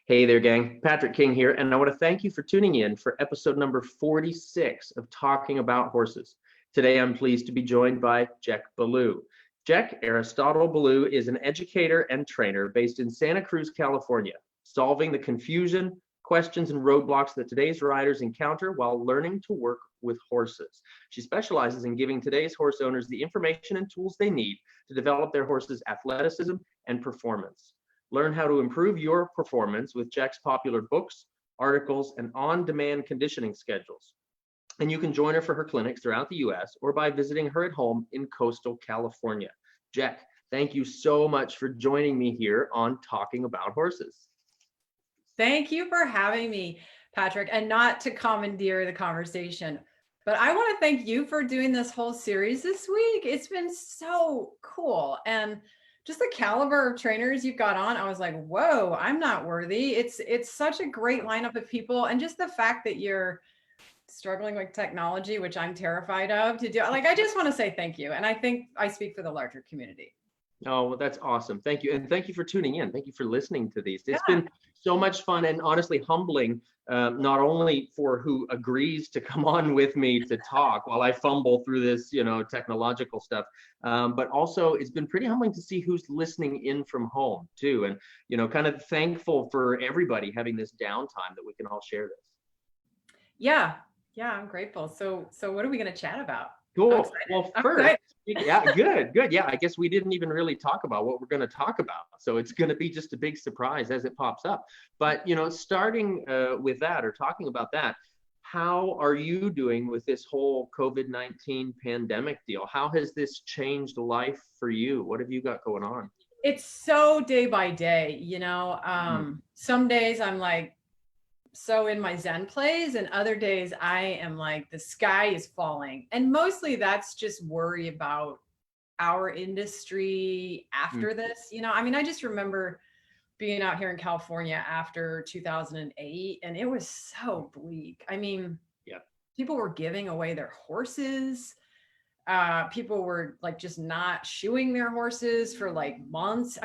Hey there, gang. Patrick King here, and I want to thank you for tuning in for episode number 46 of Talking About Horses. Today, I'm pleased to be joined by Jec Ballou. Jec Aristotle Ballou is an educator and trainer based in Santa Cruz, California, solving the confusion, questions, and roadblocks that today's riders encounter while learning to work with horses. She specializes in giving today's horse owners the information and tools they need to develop their horses' athleticism and performance. Learn how to improve your performance with Jec's popular books, articles, and on-demand conditioning schedules. And you can join her for her clinics throughout the US or by visiting her at home in coastal California. Jec, thank you so much for joining me here on Talking About Horses. Thank you for having me, Patrick, and not to commandeer the conversation, but I want to thank you for doing this whole series this week. It's been so cool. And just the caliber of trainers you've got on, I was like, whoa, I'm not worthy. It's such a great lineup of people. And just the fact that you're struggling with technology, which I'm terrified of to do, like, I just want to say thank you. And I think I speak for the larger community. Oh, well, that's awesome. Thank you. And thank you for tuning in. Thank you for listening to these. It's been so much fun and honestly humbling, not only for who agrees to come on with me to talk while I fumble through this, technological stuff, but also it's been pretty humbling to see who's listening in from home too. And, kind of thankful for everybody having this downtime that we can all share this. Yeah, I'm grateful. So what are we going to chat about? Cool. Well, first, yeah, good. Yeah, I guess we didn't even really talk about what we're going to talk about. So it's going to be just a big surprise as it pops up. But, starting with that or talking about that, how are you doing with this whole COVID-19 pandemic deal? How has this changed life for you? What have you got going on? It's so day by day, some days I'm like, so in my Zen plays, and other days I am like, the sky is falling. And mostly that's just worry about our industry after this. I just remember being out here in California after 2008, and it was so bleak. People were giving away their horses. People were like just not shoeing their horses for like months.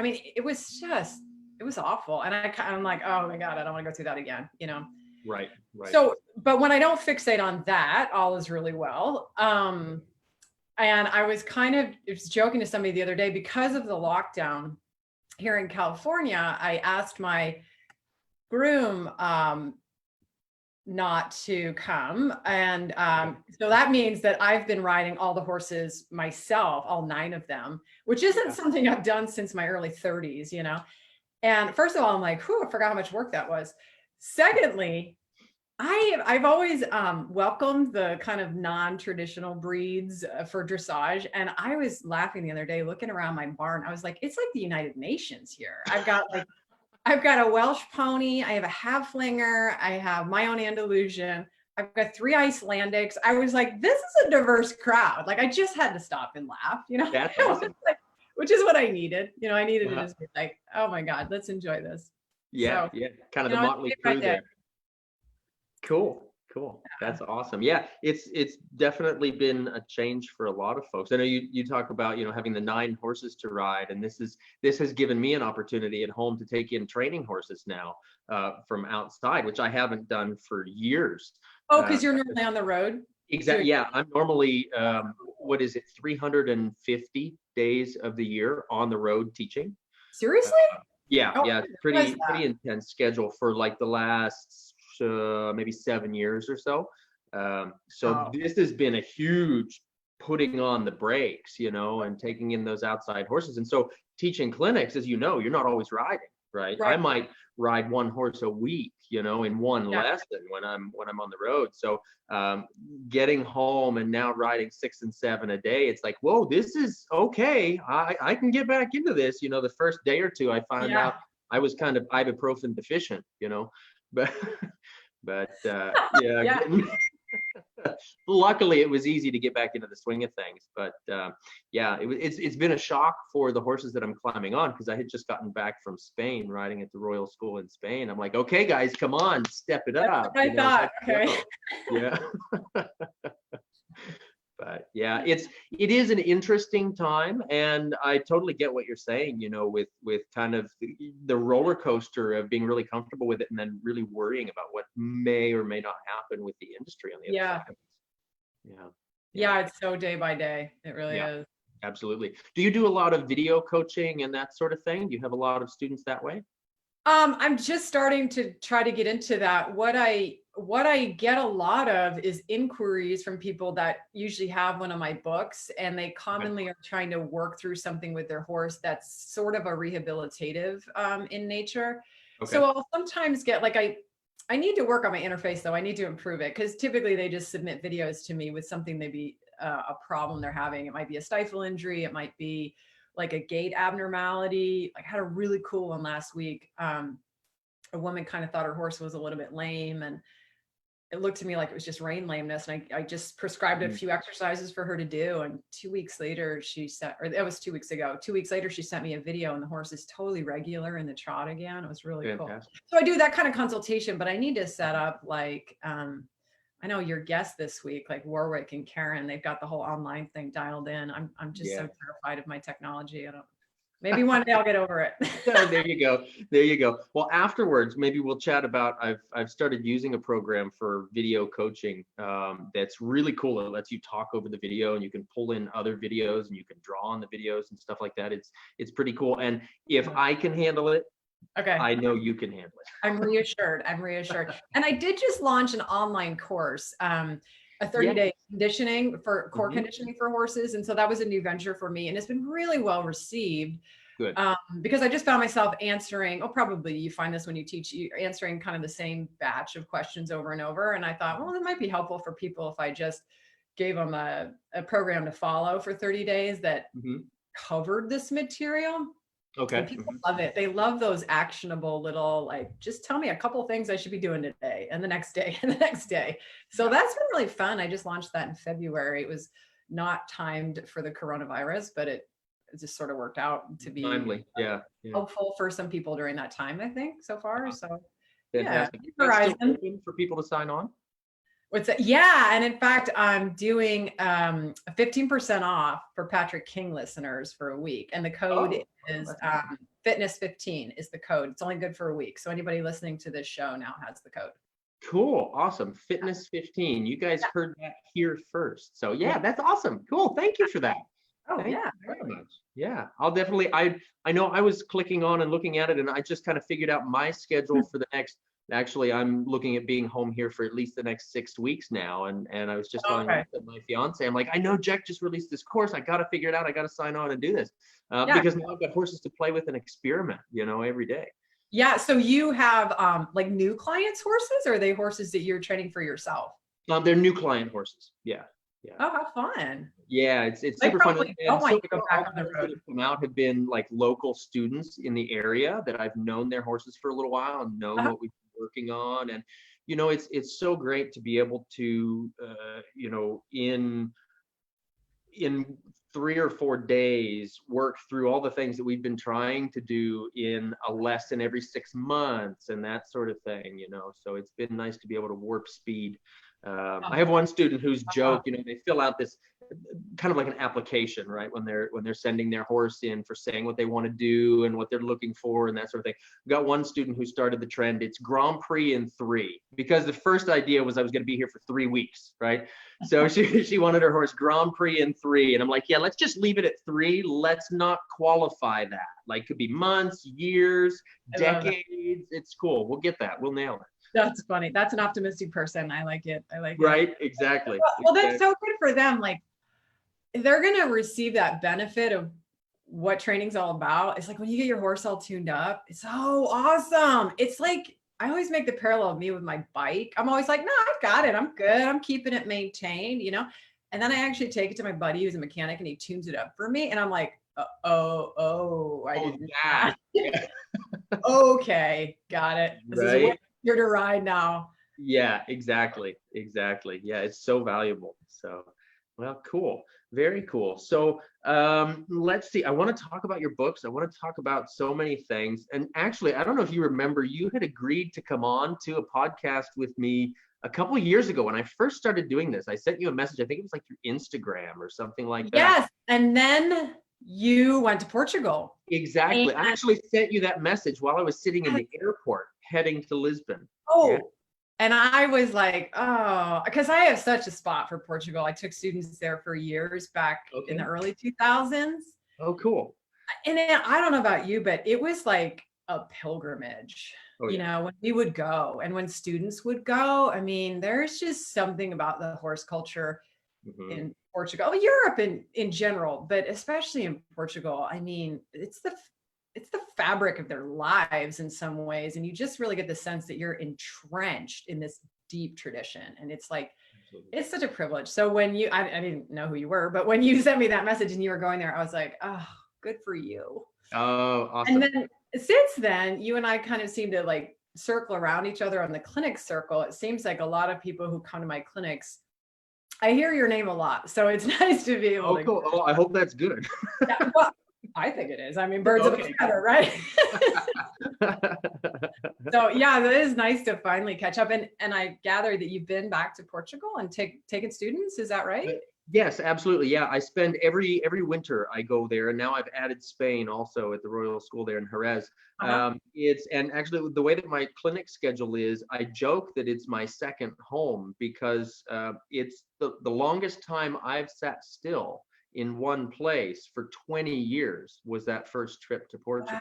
It was awful. And I'm like, oh my God, I don't want to go through that again, Right. So, but when I don't fixate on that, all is really well. And I was joking to somebody the other day, because of the lockdown here in California, I asked my groom not to come. And so that means that I've been riding all the horses myself, all 9 of them, which isn't something I've done since my early 30s, And first of all, I'm like, I forgot how much work that was. Secondly, I've always welcomed the kind of non-traditional breeds for dressage. And I was laughing the other day, looking around my barn. I was like, it's like the United Nations here. I've got a Welsh pony. I have a Haflinger. I have my own Andalusian. I've got 3 Icelandics. I was like, this is a diverse crowd. Like, I just had to stop and laugh, That's awesome. Which is what I needed. I needed to just be like, oh my God, let's enjoy this. Yeah. Kind of the motley crew there. Cool. That's awesome. Yeah, it's definitely been a change for a lot of folks. I know you talk about, having the 9 horses to ride, and this has given me an opportunity at home to take in training horses now from outside, which I haven't done for years. Oh, because you're normally on the road? Exactly. Yeah, I'm normally 350 days of the year on the road teaching. Seriously? It's pretty intense schedule for like the last maybe 7 years or so. This has been a huge putting on the brakes, and taking in those outside horses. And so teaching clinics, as you're not always riding, right? I might ride 1 horse a week, in one lesson when I'm on the road. So getting home and now riding 6 and 7 a day, it's like, whoa, this is okay. I can get back into this. The first day or two, I found out I was kind of ibuprofen deficient, but luckily it was easy to get back into the swing of things. But it's been a shock for the horses that I'm climbing on, because I had just gotten back from Spain riding at the Royal School in Spain. I'm like, okay guys, come on, step it up. I thought, okay. Yeah. But yeah, it is an interesting time, and I totally get what you're saying, with kind of the roller coaster of being really comfortable with it and then really worrying about what may or may not happen with the industry on the other Yeah. side. Yeah. Yeah, it's so day by day. It really Yeah, is. absolutely. Do you do a lot of video coaching and that sort of thing? Do you have a lot of students that way? I'm just starting to try to get into that. What I get a lot of is inquiries from people that usually have one of my books, and they commonly are trying to work through something with their horse that's sort of a rehabilitative in nature. Okay. So I'll sometimes get like I need to work on my interface though. I need to improve it because typically they just submit videos to me with something maybe a problem they're having. It might be a stifle injury. It might be like a gait abnormality. Like I had a really cool one last week. A woman kind of thought her horse was a little bit lame, and it looked to me like it was just rein lameness. And I just prescribed a few exercises for her to do. And 2 weeks later, she sent, or that was 2 weeks ago, 2 weeks later, she sent me a video and the horse is totally regular in the trot again. It was really cool. So I do that kind of consultation, but I need to set up like, I know your guests this week, like Warwick and Karen, they've got the whole online thing dialed in. I'm just so terrified of my technology. Maybe one day I'll get over it. Oh, there you go. There you go. Well, afterwards, maybe we'll chat about, I've started using a program for video coaching that's really cool. It lets you talk over the video and you can pull in other videos and you can draw on the videos and stuff like that. It's pretty cool. And if I can handle it, okay, I know you can handle it. I'm reassured. I'm reassured. And I did just launch an online course, a 30-day conditioning for core conditioning for horses. And so that was a new venture for me. And it's been really well received. Good. Because I just found myself answering, probably you find this when you teach, you answering kind of the same batch of questions over and over. And I thought, well, it might be helpful for people if I just gave them a program to follow for 30 days that covered this material. Okay. And people love it. They love those actionable little, like, just tell me a couple of things I should be doing today and the next day and the next day. So that's been really fun. I just launched that in February. It was not timed for the coronavirus, but it just sort of worked out to be timely. helpful for some people during that time, I think, so far. So fantastic. Yeah. Still open for people to sign on? What's that? Yeah. And in fact, I'm doing 15% off for Patrick King listeners for a week. And the code is Fitness 15 is the code. It's only good for a week. So anybody listening to this show now has the code. Cool. Awesome. Fitness 15. You guys heard that here first. So yeah, that's awesome. Cool. Thank you for that. Oh, Thank yeah. you very much. Yeah, I'll definitely, I know I was clicking on and looking at it and I just kind of figured out my schedule for the next, actually, I'm looking at being home here for at least the next 6 weeks now. And I was just telling my fiance, I'm like, I know Jec just released this course. I got to figure it out. I got to sign on and do this because now I've got horses to play with and experiment, every day. Yeah. So you have like new clients' horses, or are they horses that you're training for yourself? They're new client horses. Yeah. Oh, how fun. Yeah, it's super fun. And so to go back on the road. That come out have been like local students in the area that I've known their horses for a little while and known what we've been working on. And, it's so great to be able to, in 3 or 4 days, work through all the things that we've been trying to do in a lesson every 6 months and that sort of thing, so it's been nice to be able to warp speed. I have one student who's joke, they fill out this kind of like an application, right? When they're sending their horse in for saying what they want to do and what they're looking for and that sort of thing. I've got one student who started the trend. It's Grand Prix in 3, because the first idea was I was going to be here for 3 weeks, right? So she wanted her horse Grand Prix in 3. And I'm like, yeah, let's just leave it at 3. Let's not qualify that. Like, could be months, years, decades. It's cool. We'll get that. We'll nail it. That's funny. That's an optimistic person. I like it. Right. Exactly. Well, that's so good for them. Like, they're going to receive that benefit of what training's all about. It's like when you get your horse all tuned up, it's so awesome. It's like, I always make the parallel of me with my bike. I'm always like, no, I've got it. I'm good. I'm keeping it maintained, and then I actually take it to my buddy who's a mechanic and he tunes it up for me. And I'm like, I didn't. Yeah. Okay. Got it. This is here to ride now. Yeah, exactly. Yeah, it's so valuable. So, well, cool. Very cool. So let's see. I want to talk about your books. I want to talk about so many things. And actually, I don't know if you remember, you had agreed to come on to a podcast with me a couple of years ago when I first started doing this. I sent you a message. I think it was like through Instagram or something like that. Yes, and then you went to Portugal. Exactly. And I actually sent you that message while I was sitting in the airport heading to Lisbon. oh, Yeah. and I was like, oh, because I have such a spot for Portugal. I took students there for years back in the early 2000s. Oh, cool. And I don't know about you, but it was like a pilgrimage, Oh, you yeah. know, when we would go and when students would go. I mean, there's just something about the horse culture in Portugal, Europe in general, but especially in Portugal. I mean, it's the fabric of their lives in some ways, and you just really get the sense that you're entrenched in this deep tradition, and it's like it's such a privilege. So when you I didn't know who you were, but when you sent me that message and you were going there, I was like, oh, good for you. Oh, awesome. And then since then, you and I kind of seem to like circle around each other on the clinic circle. It seems like a lot of people who come to my clinics, I hear your name a lot, so it's nice to be able to. Cool. Oh, I hope that's good. Yeah, well, I think it is. I mean, birds of a feather, right? So yeah, it is nice to finally catch up. And I gather that you've been back to Portugal and taken students. Is that right? Yes, absolutely. Yeah, I spend every winter I go there, and now I've added Spain also at the Royal School there in Jerez. And actually the way that my clinic schedule is, I joke that it's my second home because it's the longest time I've sat still in one place for 20 years was that first trip to Portugal.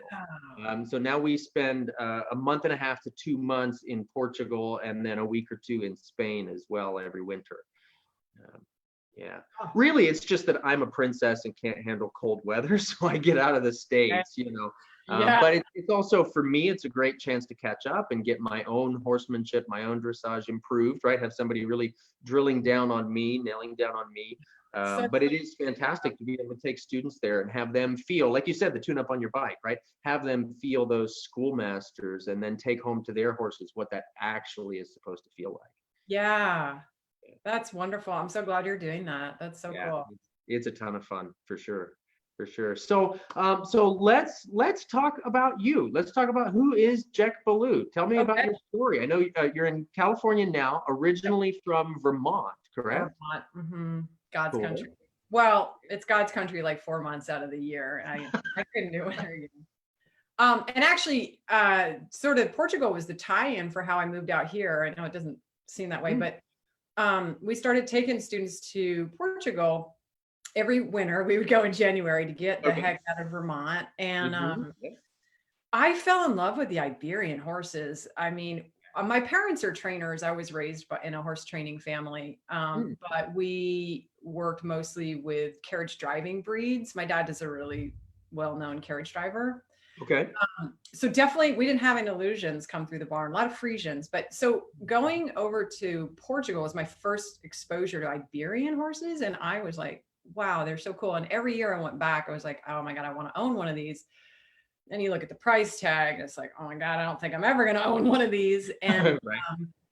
Wow. So now we spend a month and a half to 2 months in Portugal, and then a week or two in Spain as well every winter. Yeah, really, it's just that I'm a princess and can't handle cold weather, so I get out of the States, you know. But it's also, for me, it's a great chance to catch up and get my own horsemanship, my own dressage improved, right? Have somebody really drilling down on me, nailing down on me. But it is fantastic to be able to take students there and have them feel, like you said, the tune up on your bike, right? Have them feel those schoolmasters and then take home to their horses what that actually is supposed to feel like. Yeah. That's wonderful. I'm so glad you're doing that. That's so cool. It's a ton of fun for sure. So, let's talk about you. Let's talk about who is Jec Ballou. Tell me about your story. I know you're in California now, originally from Vermont, correct? Vermont. God's country. Well, it's God's country like 4 months out of the year. I couldn't do it again. And actually, sort of Portugal was the tie-in for how I moved out here. I know it doesn't seem that way, but we started taking students to Portugal every winter. We would go in January to get the heck out of Vermont. And I fell in love with the Iberian horses. I mean, my parents are trainers. I was raised in a horse training family, but we worked mostly with carriage driving breeds. My dad is a really well-known carriage driver. Okay. So definitely we didn't have any illusions come through the barn, a lot of Frisians. But so going over to Portugal was my first exposure to Iberian horses. And I was like, wow, they're so cool. And every year I went back, I was like, oh my God, I want to own one of these. And you look at the price tag, and it's like, oh my God, I don't think I'm ever going to own one of these. And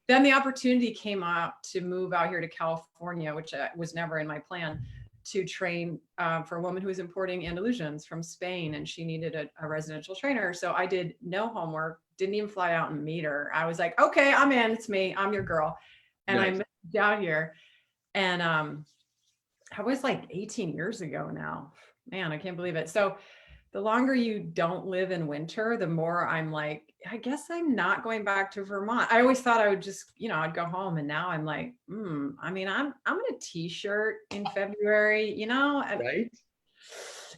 then the opportunity came out to move out here to California, which was never in my plan, to train for a woman who was importing Andalusians from Spain, and she needed a residential trainer. So I did no homework, didn't even fly out and meet her. I was like, okay, I'm in, it's me, I'm your girl. And I moved down here, and I was like 18 years ago now. Man, I can't believe it. So the longer you don't live in winter, the more I'm like, I guess I'm not going back to Vermont. I always thought I would just, I'd go home. And now I'm like, I mean, I'm in a t-shirt in February, Right.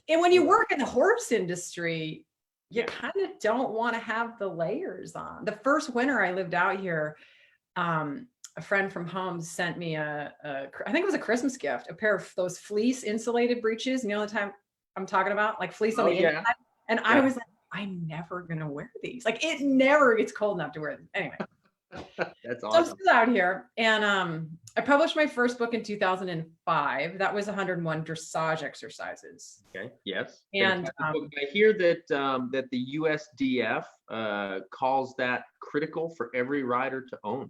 And when you work in the horse industry, you kind of don't want to have the layers on. The first winter I lived out here, a friend from home sent me I think it was a Christmas gift, a pair of those fleece insulated breeches. You know the time I'm talking about, like fleece on the inside. And I was like, I'm never gonna wear these. Like it never gets cold enough to wear them. Anyway. That's awesome. So I'm still out here. And I published my first book in 2005. That was 101 dressage exercises. Okay. Yes. And I hear that that the USDF calls that critical for every rider to own.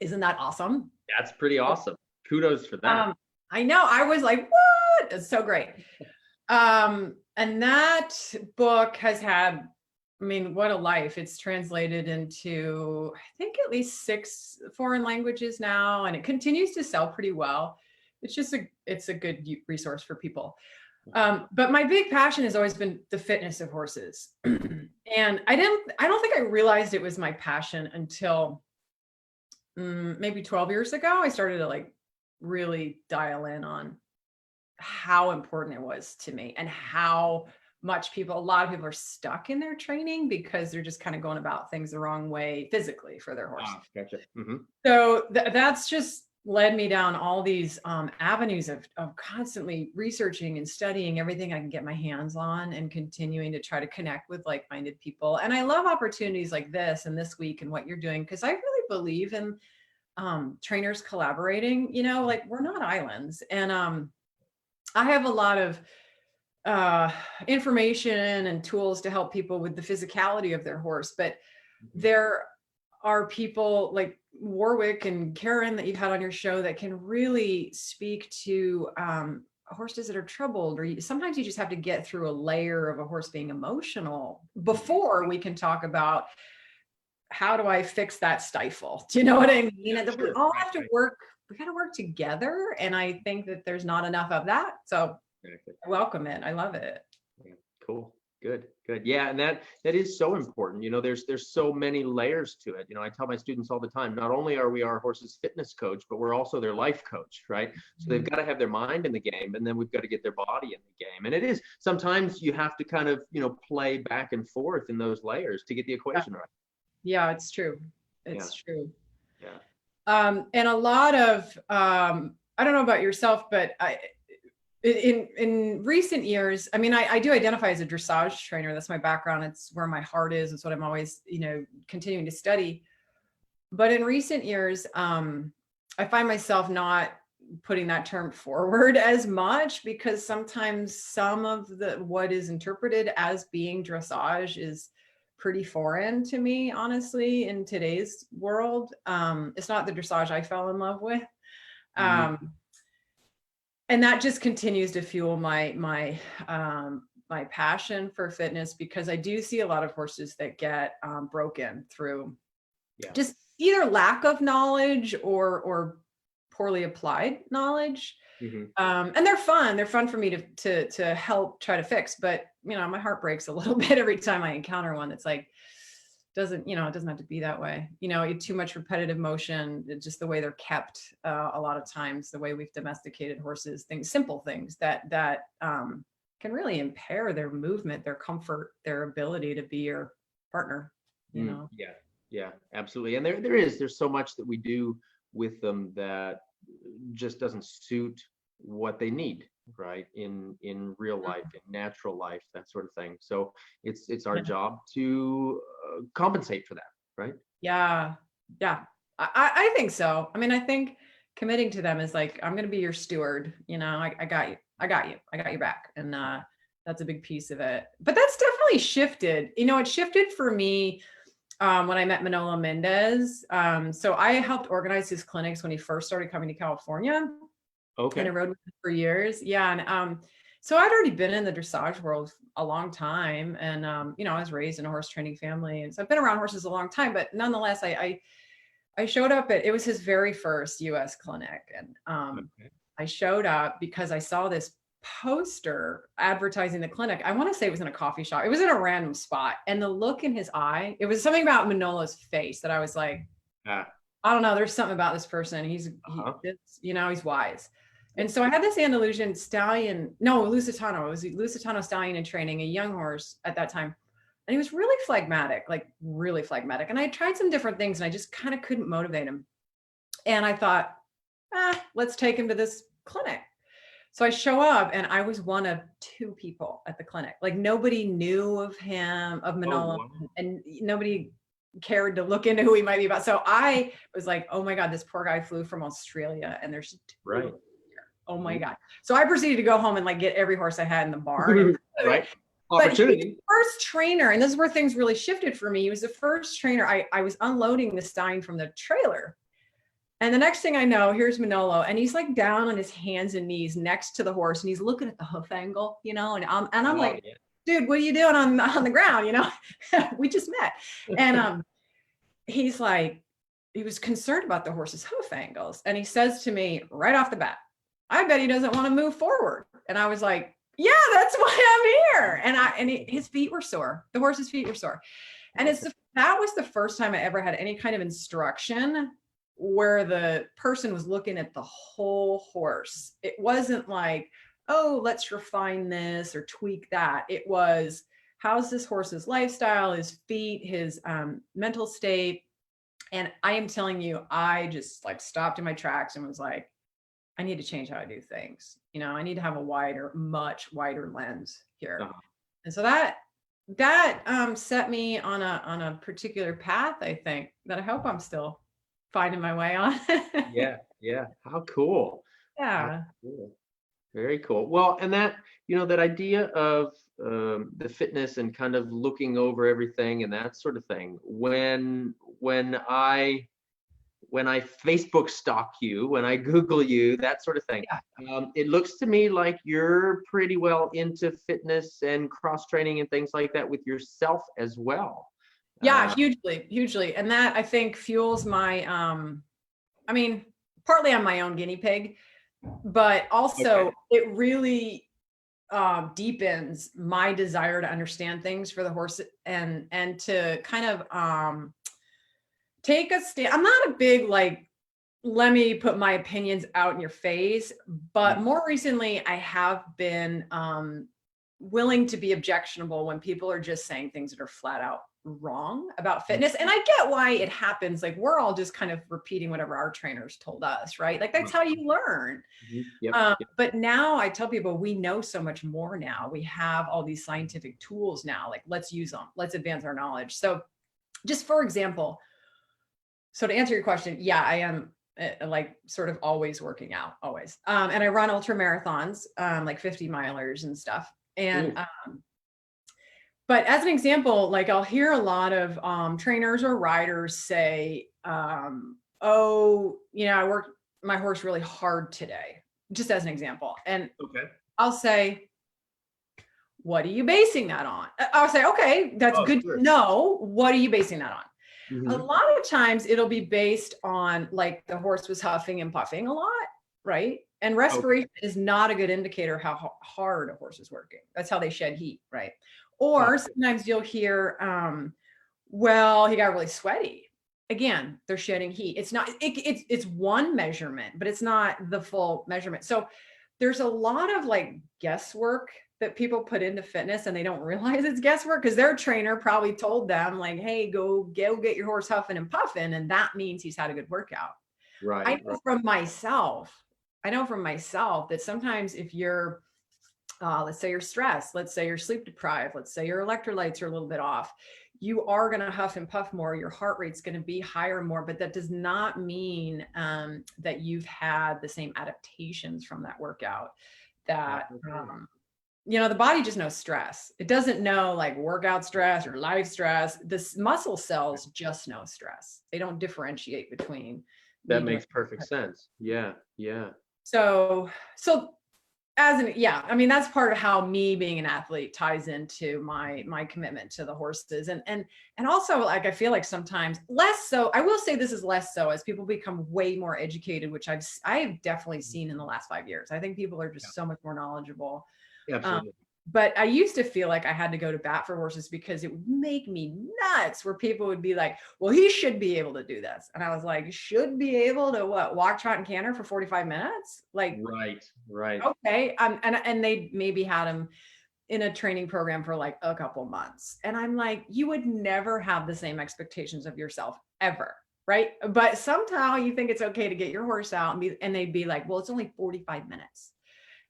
Isn't that awesome? That's pretty awesome. Kudos for that. I know. I was like, what? It's so great. And that book has had I mean, what a life. It's translated into, I think, at least 6 foreign languages now, and it continues to sell pretty well. It's a good resource for people. But my big passion has always been the fitness of horses. And I don't think I realized it was my passion until maybe 12 years ago. I started to like really dial in on how important it was to me, and how much a lot of people are stuck in their training because they're just kind of going about things the wrong way physically for their horse. Gotcha. Mm-hmm. So that's just led me down all these avenues of constantly researching and studying everything I can get my hands on, and continuing to try to connect with like-minded people. And I love opportunities like this and this week and what you're doing, because I really believe in trainers collaborating. You know, like, we're not islands. And I have a lot of information and tools to help people with the physicality of their horse, but there are people like Warwick and Karen that you've had on your show that can really speak to horses that are troubled, or sometimes you just have to get through a layer of a horse being emotional before we can talk about how do I fix that stifle. Do you know what I mean? And we all have to work. We got to work together, and I think that there's not enough of that. So I welcome it. I love it. Yeah, cool. Good. Yeah. And that is so important. You know, there's so many layers to it. You know, I tell my students all the time, not only are we our horse's fitness coach, but we're also their life coach, right? So they've got to have their mind in the game, and then we've got to get their body in the game. And it is, sometimes you have to kind of, you know, play back and forth in those layers to get the equation right. Yeah, it's true. It's true. Yeah. And a lot of, I don't know about yourself, but in recent years, I mean, I do identify as a dressage trainer. That's my background. It's where my heart is. It's what I'm always, you know, continuing to study. But in recent years, I find myself not putting that term forward as much, because sometimes some of what is interpreted as being dressage is pretty foreign to me, honestly, in today's world. It's not the dressage I fell in love with. And that just continues to fuel my passion for fitness, because I do see a lot of horses that get broken through just either lack of knowledge or poorly applied knowledge. And they're fun. They're fun for me to help try to fix. But, you know, my heart breaks a little bit every time I encounter one that's like, it doesn't have to be that way. You know, too much repetitive motion, just the way they're kept a lot of times, the way we've domesticated horses, simple things that can really impair their movement, their comfort, their ability to be your partner, you know? Yeah, absolutely. And there's so much that we do with them that just doesn't suit what they need, right, in real life, in natural life, that sort of thing. So it's our job to compensate for that, right? Yeah I think so. I mean, I think committing to them is like, I'm going to be your steward, you know. I got your back, and that's a big piece of it. But that's definitely shifted. You know, it shifted for me when I met Manolo Mendez. So I helped organize his clinics when he first started coming to California. Okay. And I rode with him for years. Yeah. And so I'd already been in the dressage world a long time. And, you know, I was raised in a horse training family. And so I've been around horses a long time, but nonetheless, I showed up it was his very first US clinic. And I showed up because I saw this poster advertising the clinic. I want to say it was in a coffee shop. It was in a random spot. And the look in his eye, it was something about Manolo's face that I was like, I don't know. There's something about this person. He's wise. And so I had this Andalusian stallion, Lusitano. It was a Lusitano stallion in training, a young horse at that time. And he was really phlegmatic. And I tried some different things, and I just kind of couldn't motivate him. And I thought, let's take him to this clinic. So I show up, and I was one of 2 people at the clinic. Like, nobody knew of him, of Manolo, and nobody cared to look into who he might be about. So I was like, oh my God, this poor guy flew from Australia, and there's 2 here. Oh my God. So I proceeded to go home and like get every horse I had in the barn. Right. Opportunity. But he was the first trainer, and this is where things really shifted for me. He was the first trainer. I was unloading the stallion from the trailer. And the next thing I know, here's Manolo, and he's like down on his hands and knees next to the horse, and he's looking at the hoof angle, you know, and I'm like, dude, what are you doing on the ground? You know, we just met. And he's like, he was concerned about the horse's hoof angles. And he says to me right off the bat, I bet he doesn't want to move forward. And I was like, yeah, that's why I'm here. And his feet were sore. The horse's feet were sore. And that was the first time I ever had any kind of instruction where the person was looking at the whole horse. It wasn't like, oh, let's refine this or tweak that. It was, how's this horse's lifestyle, his feet, his mental state. And I am telling you, I just like stopped in my tracks and was like, I need to change how I do things. You know, I need to have a much wider lens here. Uh-huh. And so that set me on a particular path, I think, that I hope I'm still finding my way on. Yeah. How cool. Yeah. How cool. Very cool. Well, and that, that idea of the fitness and kind of looking over everything and that sort of thing. When I Facebook stalk you, when I Google you, that sort of thing, it looks to me like you're pretty well into fitness and cross training and things like that with yourself as well. Yeah, hugely. And that I think fuels my, partly I'm my own guinea pig, but also it really deepens my desire to understand things for the horse and to kind of take a stand. I'm not a big, like, let me put my opinions out in your face, but more recently I have been willing to be objectionable when people are just saying things that are flat out wrong about fitness. And I get why it happens. Like, we're all just kind of repeating whatever our trainers told us, right? Like, that's how you learn. Yep. But now I tell people, we know so much more now. We have all these scientific tools now. Like, let's use them. Let's advance our knowledge. So just for example, so to answer your question, yeah, I am like sort of always working out, always. And I run ultra marathons, like 50 milers and stuff. And but as an example, like I'll hear a lot of trainers or riders say, oh, I worked my horse really hard today, just as an example. And I'll say, what are you basing that on? I'll say, okay, that's good to know. What are you basing that on? Mm-hmm. A lot of times it'll be based on, like, the horse was huffing and puffing a lot, right? And respiration is not a good indicator how hard a horse is working. That's how they shed heat, right? Or sometimes you'll hear, well, he got really sweaty. Again, they're shedding heat. It's not, it's one measurement, but it's not the full measurement. So there's a lot of, like, guesswork that people put into fitness, and they don't realize it's guesswork because their trainer probably told them, like, hey, go get your horse huffing and puffing, and that means he's had a good workout. Right. I know from myself that sometimes if you're, let's say you're stressed, let's say you're sleep deprived, let's say your electrolytes are a little bit off, you are going to huff and puff more, your heart rate's going to be higher more, but that does not mean that you've had the same adaptations from that workout. That the body just knows stress. It doesn't know, like, workout stress or life stress. The muscle cells just know stress. They don't differentiate between. That makes perfect sense. Yeah. So that's part of how me being an athlete ties into my commitment to the horses. And also, like, I feel like sometimes less so. I will say this is less so as people become way more educated, which I've definitely seen in the last 5 years. I think people are just so much more knowledgeable. Absolutely. But I used to feel like I had to go to bat for horses because it would make me nuts, where people would be like, well, he should be able to do this. And I was like, should be able to what? Walk, trot, and canter for 45 minutes? Like, right. Okay. And they maybe had him in a training program for like a couple months. And I'm like, you would never have the same expectations of yourself ever. Right. But somehow you think it's okay to get your horse out and they'd be like, well, it's only 45 minutes.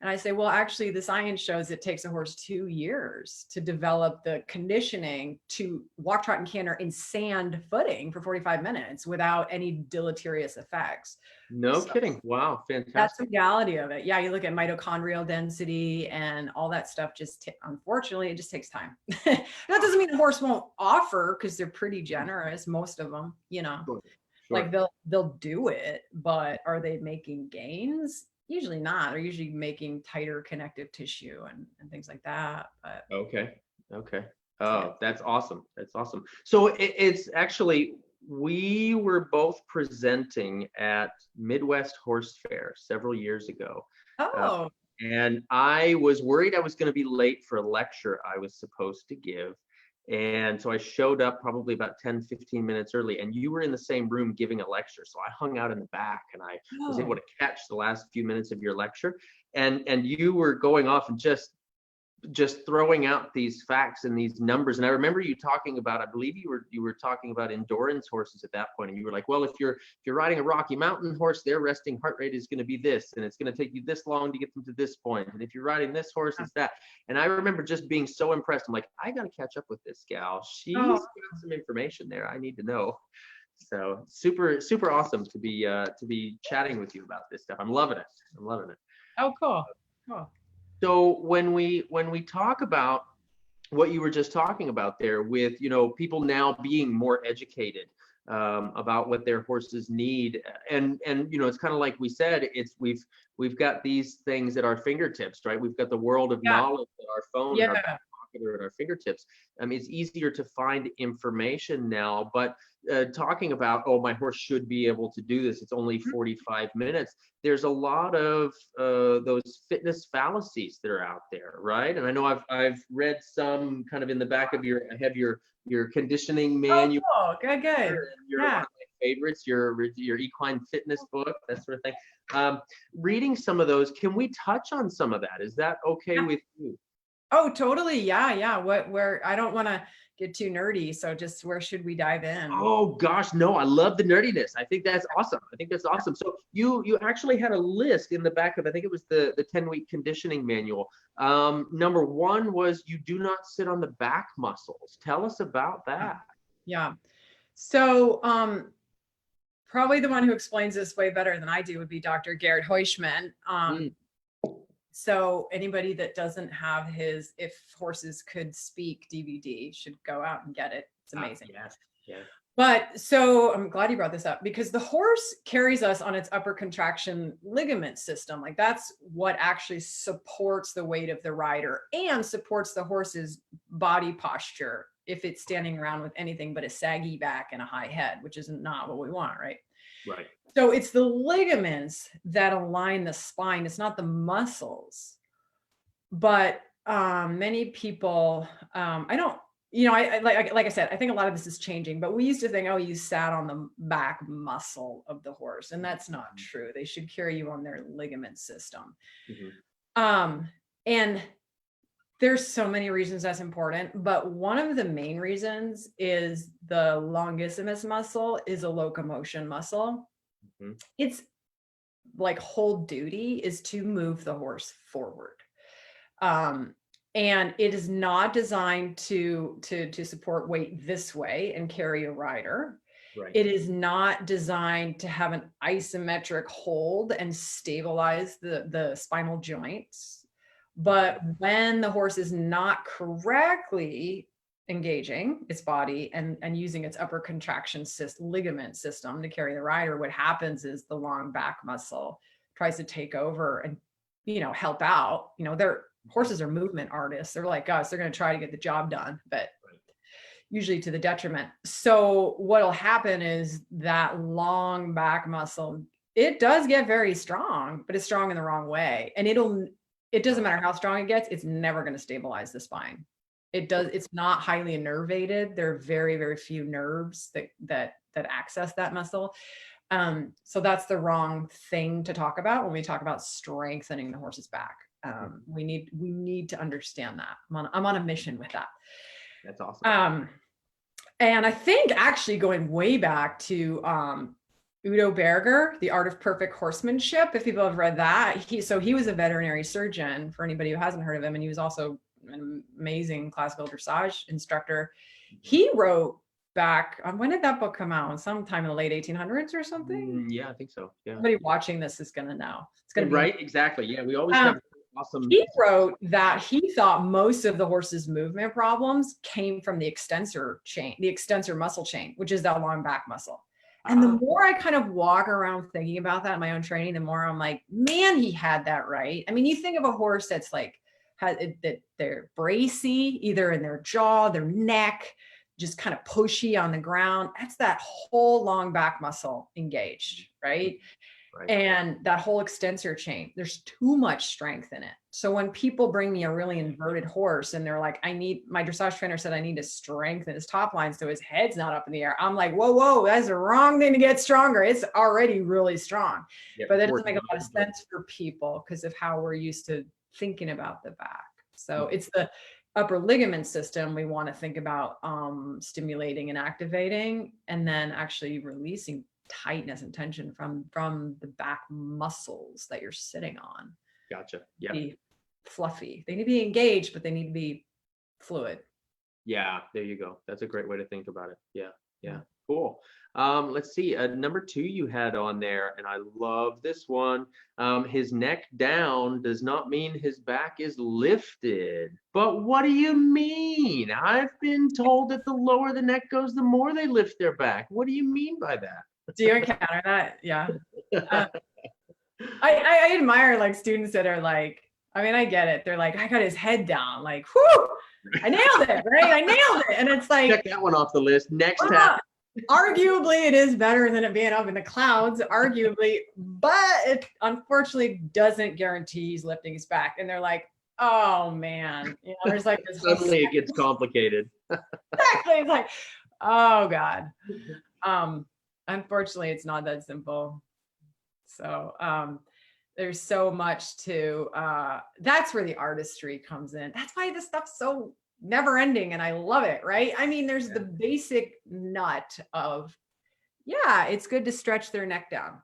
And I say, well, actually, the science shows it takes a horse 2 years to develop the conditioning to walk, trot, and canter in sand footing for 45 minutes without any deleterious effects. No kidding. Wow. Fantastic. That's the reality of it. Yeah. You look at mitochondrial density and all that stuff. Unfortunately, it just takes time. That doesn't mean the horse won't offer, because they're pretty generous, most of them, Sure. Like they'll do it, but are they making gains? Usually not. They're usually making tighter connective tissue and things like that. But Okay. Okay. yeah. Oh, that's awesome. That's awesome. So it's actually, we were both presenting at Midwest Horse Fair several years ago. Uh, Oh, and I was worried I was going to be late for a lecture I was supposed to give. And so I showed up probably about 10, 15 minutes early, and you were in the same room giving a lecture. So I hung out in the back and I was able oh, to catch the last few minutes of your lecture. And you were going off and just throwing out these facts and these numbers. And I remember you talking about, I believe you were talking about endurance horses at that point. And you were like, well, if you're riding a Rocky Mountain horse, their resting heart rate is going to be this, and it's going to take you this long to get them to this point. And if you're riding this horse, it's that. And I remember just being so impressed. I'm like, I got to catch up with this gal. She's oh, got some information there I need to know. So super, super awesome to be chatting with you about this stuff. I'm loving it. I'm loving it. oh, cool. Cool. So when we talk about what you were just talking about there, with people now being more educated about what their horses need, and it's kind of like we said, we've got these things at our fingertips, right? We've got the world of Yeah. knowledge at our phone, in our Yeah. back pocket, or at our fingertips. It's easier to find information now, but talking about, oh, my horse should be able to do this, it's only 45 minutes. There's a lot of those fitness fallacies that are out there, right? And I know I've read some kind of in the back of I have your conditioning manual. Oh, cool. Good. You're Yeah. one of my favorites, your equine fitness book, that sort of thing. Reading some of those, can we touch on some of that? Is that okay with you? Oh, totally. Yeah. Where I don't want to get too nerdy. So just where should we dive in? Oh gosh, no, I love the nerdiness. I think that's awesome. So you actually had a list in the back of, I think it was the 10-week conditioning manual. Number one was, you do not sit on the back muscles. Tell us about that. Yeah. So probably the one who explains this way better than I do would be Dr. Garrett Heuschman. So anybody that doesn't have his If Horses Could Speak DVD should go out and get it. It's amazing. Yes. Yeah. But so I'm glad you brought this up, because the horse carries us on its upper contraction ligament system. Like, that's what actually supports the weight of the rider and supports the horse's body posture if it's standing around with anything but a saggy back and a high head, which is not what we want, right? Right. So it's the ligaments that align the spine. It's not the muscles. But many people, I don't, like I said, I think a lot of this is changing, but we used to think, oh, you sat on the back muscle of the horse, and that's not true. They should carry you on their ligament system. And there's so many reasons that's important, but one of the main reasons is the longissimus muscle is a locomotion muscle. It's like whole duty is to move the horse forward. And it is not designed to support weight this way and carry a rider. Right. It is not designed to have an isometric hold and stabilize the spinal joints. But when the horse is not correctly engaging its body and using its upper contraction ligament system to carry the rider, what happens is the long back muscle tries to take over and, help out. Their horses are movement artists. They're like us. They're going to try to get the job done, but usually to the detriment. So what'll happen is that long back muscle, it does get very strong, but it's strong in the wrong way. And it doesn't matter how strong it gets, it's never going to stabilize the spine. It's not highly innervated. There are very, very few nerves that access that muscle. So that's the wrong thing to talk about when we talk about strengthening the horse's back. We need to understand that. I'm on a mission with that. That's awesome. And I think actually going way back to Udo Berger, The Art of Perfect Horsemanship, if people have read that, he was a veterinary surgeon, for anybody who hasn't heard of him, and he was also an amazing classical dressage instructor. He wrote back on, when did that book come out? Sometime in the late 1800s or something? Yeah, I think so. Yeah. Somebody watching this is going to know. It's going to be right. Exactly. Yeah. We always have awesome. He wrote that he thought most of the horse's movement problems came from the extensor muscle chain, which is that long back muscle. And the more I kind of walk around thinking about that in my own training, the more I'm like, man, he had that right. I mean, you think of a horse that's like, that they're bracy, either in their jaw, their neck, just kind of pushy on the ground. That's that whole long back muscle engaged, right? Right. And that whole extensor chain, there's too much strength in it. So when people bring me a really inverted horse and they're like, my dressage trainer said I need to strengthen his top line so his head's not up in the air. I'm like, whoa, that's the wrong thing to get stronger. It's already really strong. Yeah, but that doesn't make a lot of sense for people because of how we're used to thinking about the back. So it's the upper ligament system we want to think about stimulating and activating, and then actually releasing tightness and tension from the back muscles that you're sitting on. Gotcha. Yeah. Be fluffy. They need to be engaged, but they need to be fluid. Yeah, there you go. That's a great way to think about it. Yeah. Cool. Let's see. Number 2 you had on there, and I love this one. His neck down does not mean his back is lifted. But what do you mean? I've been told that the lower the neck goes, the more they lift their back. What do you mean by that? Do you encounter that? Yeah. I admire like students that are like, I mean, I get it. They're like, I got his head down. Like, whoo, I nailed it, right? I nailed it. And it's like, check that one off the list. Next time. Arguably, it is better than it being up in the clouds, arguably, but it unfortunately doesn't guarantee he's lifting his back. And they're like, oh man, there's like this. Suddenly it gets complicated. Exactly. It's like, oh God. Unfortunately, it's not that simple. So there's so much to that's where the artistry comes in. That's why this stuff's so never ending and I love it, right? I mean, there's the basic nut of, it's good to stretch their neck down.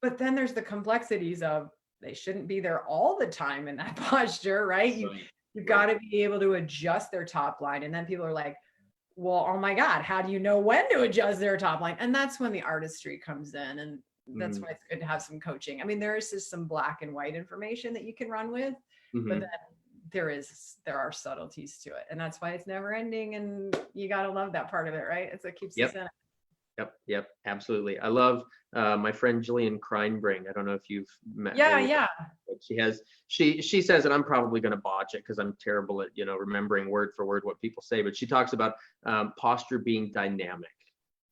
But then there's the complexities of they shouldn't be there all the time in that posture, right? You've got to be able to adjust their top line. And then people are like, well, oh my God, how do you know when to adjust their top line? And that's when the artistry comes in. And that's why it's good to have some coaching. I mean, there is just some black and white information that you can run with, but then there are subtleties to it. And that's why it's never ending. And you got to love that part of it, right? It's what keeps us in it. Yep, absolutely. I love my friend Jillian Kreinbring. I don't know if you've met her. Yeah. But she says, and I'm probably going to botch it because I'm terrible at remembering word for word what people say. But she talks about posture being dynamic.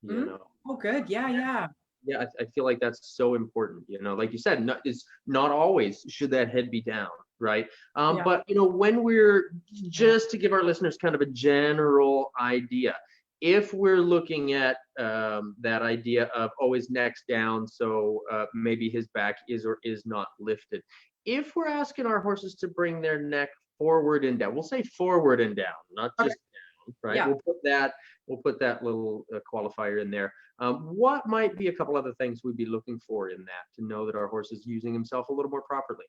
Oh, good. Yeah. Yeah, I feel like that's so important. Like you said, not always should that head be down, right? But when we're, just to give our listeners kind of a general idea, if we're looking at that idea of his neck's down, so maybe his back is or is not lifted. If we're asking our horses to bring their neck forward and down, we'll say forward and down, not just down, right? Yeah. We'll put that little qualifier in there. What might be a couple other things we'd be looking for in that to know that our horse is using himself a little more properly?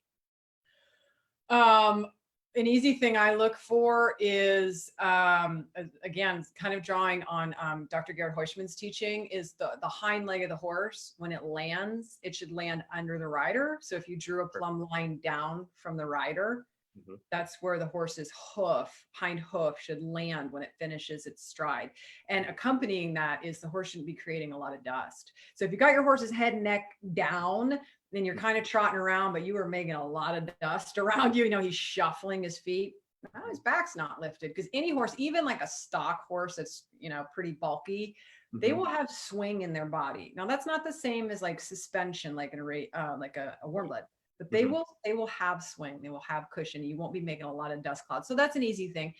An easy thing I look for is, again, kind of drawing on Dr. Gerhard Heuschmann's teaching, is the hind leg of the horse. When it lands, it should land under the rider. So if you drew a plumb line down from the rider, that's where the horse's hind hoof should land when it finishes its stride. And accompanying that is the horse shouldn't be creating a lot of dust. So if you got your horse's head and neck down, then you're kind of trotting around, but you were making a lot of dust around you. He's shuffling his feet. Well, his back's not lifted, because any horse, even like a stock horse that's, pretty bulky, they will have swing in their body. Now that's not the same as like suspension, like a warm blood, but they will have swing. They will have cushion. You won't be making a lot of dust clouds. So that's an easy thing.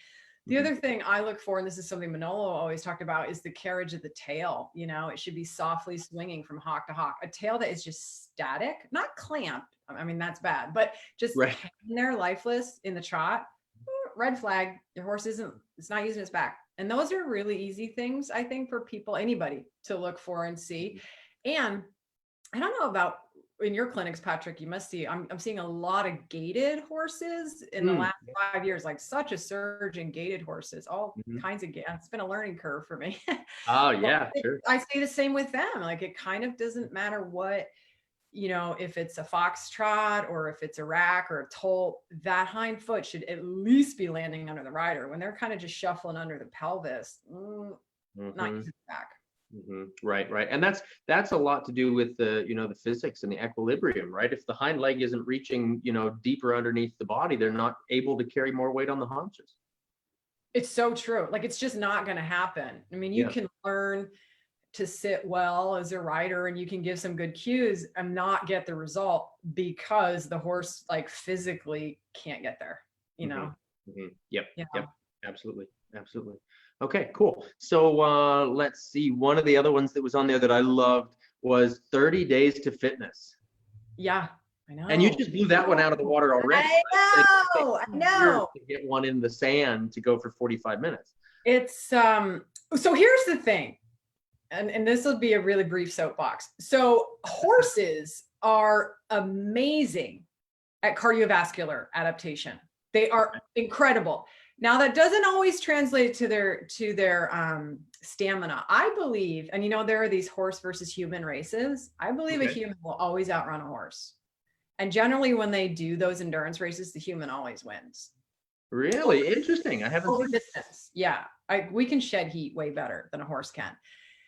The other thing I look for, and this is something Manolo always talked about, is the carriage of the tail. It should be softly swinging from hock to hock. A tail that is just static, not clamped. I mean, that's bad, but just hanging there lifeless in the trot, red flag. Your horse it's not using its back. And those are really easy things, I think, for anybody to look for and see. And I don't know about in your clinics, Patrick, you must see, I'm seeing a lot of gaited horses in the last 5 years, like such a surge in gaited horses, all kinds of, it's been a learning curve for me. Oh yeah, sure. I say the same with them. Like, it kind of doesn't matter what, if it's a foxtrot or if it's a rack or a tolt, that hind foot should at least be landing under the rider. When they're kind of just shuffling under the pelvis, not using the back. Right, right. And that's a lot to do with the, the physics and the equilibrium, right? If the hind leg isn't reaching, deeper underneath the body, they're not able to carry more weight on the haunches. It's so true. Like, it's just not going to happen. I mean, you Yeah. can learn to sit well as a rider and you can give some good cues and not get the result because the horse like physically can't get there, Yep. Yeah. Yep. Absolutely. Absolutely. Okay, cool. So let's see. One of the other ones that was on there that I loved was 30 days to fitness. Yeah, I know. And you just blew that one out of the water already. I know. To get one in the sand to go for 45 minutes. It's so here's the thing. And this will be a really brief soapbox. So horses are amazing at cardiovascular adaptation. They are incredible. Now that doesn't always translate to their stamina. I believe, and there are these horse versus human races. I believe a human will always outrun a horse. And generally when they do those endurance races, the human always wins. Really interesting. I haven't over distance. Yeah. We can shed heat way better than a horse can.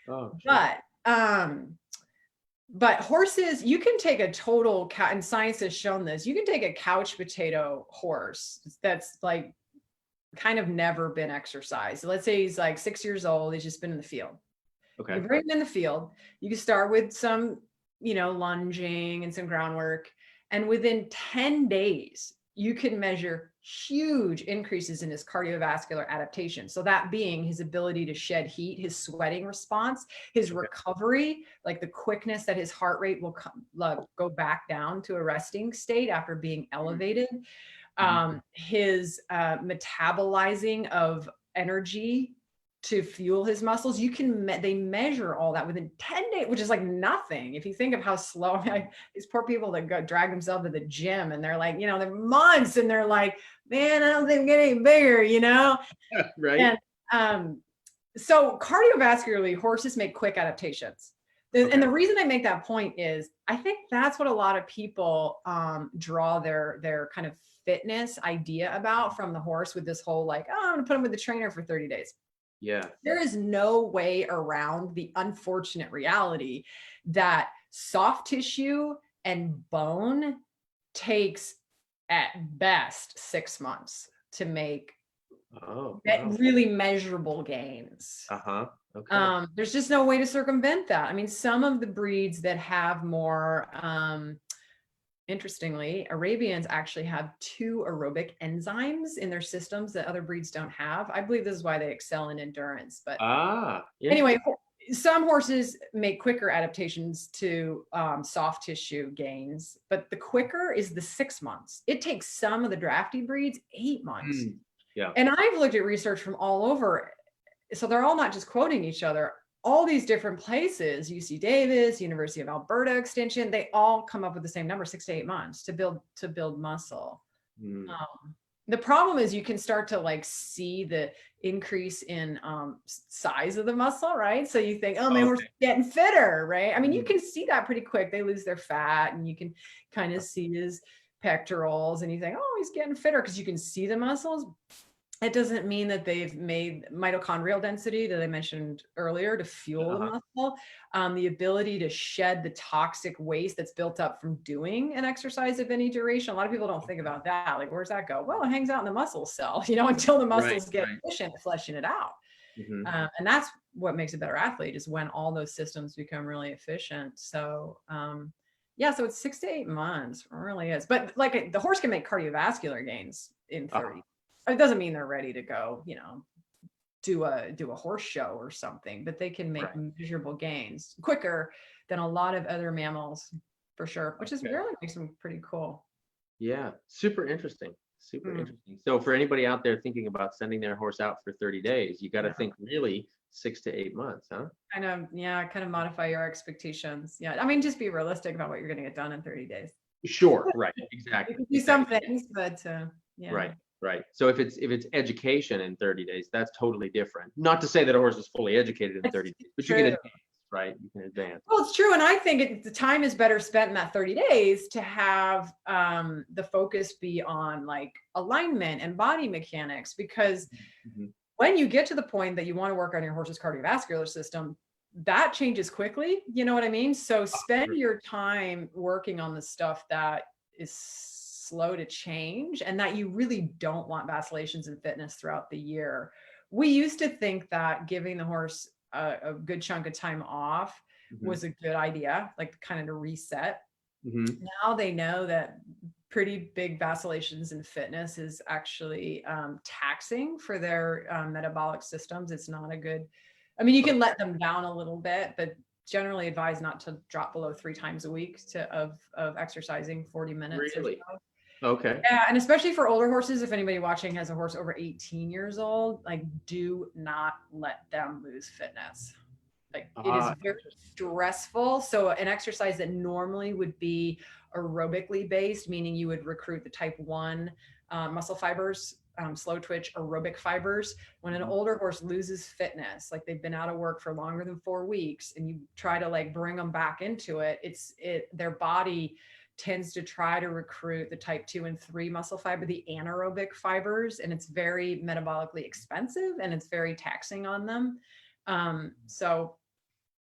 Oh, sure. But horses, you can take a total and science has shown this. You can take a couch potato horse that's like kind of never been exercised. So let's say he's like 6 years old. He's just been in the field. Okay. You bring him in the field. You can start with some, lunging and some groundwork. And within 10 days, you can measure huge increases in his cardiovascular adaptation. So that being his ability to shed heat, his sweating response, his recovery, like the quickness that his heart rate will go back down to a resting state after being elevated, his metabolizing of energy to fuel his muscles. They measure all that within 10 days, which is like nothing. If you think of how slow, these poor people that go drag themselves to the gym and they're like, they're months and they're like, man, I don't think I'm getting bigger, Right. And so cardiovascularly, horses make quick adaptations. And the reason I make that point is I think that's what a lot of people draw their kind of fitness idea about from the horse with this whole like, oh, I'm gonna put him with the trainer for 30 days. Yeah. There is no way around the unfortunate reality that soft tissue and bone takes at best 6 months to make really measurable gains. Okay. There's just no way to circumvent that. I mean, some of the breeds that have more, interestingly, Arabians actually have 2 aerobic enzymes in their systems that other breeds don't have. I believe this is why they excel in endurance. But anyway, some horses make quicker adaptations to soft tissue gains, but the quicker is the 6 months. It takes some of the drafty breeds 8 months. Yeah. And I've looked at research from all over. So they're all not just quoting each other. All these different places, UC Davis, University of Alberta Extension, they all come up with the same number, 6 to 8 months to build muscle. The problem is you can start to like see the increase in size of the muscle, right? So you think, oh, man, we're getting fitter, right? I mean, you can see that pretty quick. They lose their fat and you can kind of see his pectorals and you think, oh, he's getting fitter because you can see the muscles. It doesn't mean that they've made mitochondrial density that I mentioned earlier to fuel the muscle, the ability to shed the toxic waste that's built up from doing an exercise of any duration. A lot of people don't think about that. Like, where's that go? Well, it hangs out in the muscle cell, until the muscles get efficient at fleshing it out. And that's what makes a better athlete is when all those systems become really efficient. So, so it's 6 to 8 months. It really is. But like the horse can make cardiovascular gains in 30. It doesn't mean they're ready to go, do a horse show or something, but they can make measurable gains quicker than a lot of other mammals for sure, which is really makes them pretty cool. Yeah. Super interesting. Interesting. So for anybody out there thinking about sending their horse out for 30 days, you got to think really 6 to 8 months, huh? Kind of modify your expectations. Yeah. I mean, just be realistic about what you're going to get done in 30 days. Sure. Right. Exactly. You can do some things, but Right. So if it's education in 30 days, that's totally different. Not to say that a horse is fully educated in 30 days, but you can advance, right? You can advance. Well, it's true. And I think the time is better spent in that 30 days to have the focus be on like alignment and body mechanics, because when you get to the point that you want to work on your horse's cardiovascular system, that changes quickly. You know what I mean? So spend your time working on the stuff that is slow to change and that you really don't want vacillations in fitness throughout the year. We used to think that giving the horse a good chunk of time off was a good idea, like kind of to reset. Now they know that pretty big vacillations in fitness is actually taxing for their metabolic systems. It's not a good, I mean, you can let them down a little bit, but generally advise not to drop below 3 times a week of exercising 40 minutes. Really? Or so. Okay. Yeah, and especially for older horses, if anybody watching has a horse over 18 years old, like do not let them lose fitness. Like it is very stressful. So an exercise that normally would be aerobically based, meaning you would recruit the type 1 muscle fibers, slow twitch aerobic fibers. When an older horse loses fitness, like they've been out of work for longer than 4 weeks, and you try to like bring them back into it, their body tends to try to recruit the type 2 and 3 muscle fiber, the anaerobic fibers, and it's very metabolically expensive and it's very taxing on them. So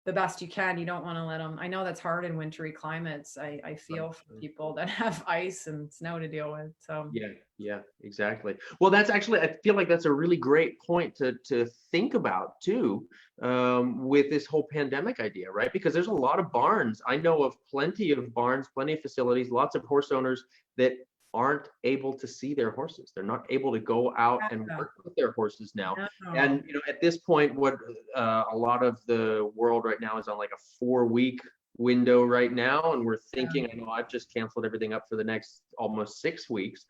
the best you can, you don't want to let them, I know that's hard in wintry climates. I feel for people that have ice and snow to deal with. So yeah, exactly. Well, that's actually, I feel like that's a really great point to think about too, with this whole pandemic idea, right? Because there's a lot of barns. I know of plenty of barns, plenty of facilities, lots of horse owners that aren't able to see their horses. They're not able to go out and work with their horses now. And at this point, what a lot of the world right now is on like a 4-week window right now, and we're thinking, I know I've just canceled everything up for the next almost 6 weeks.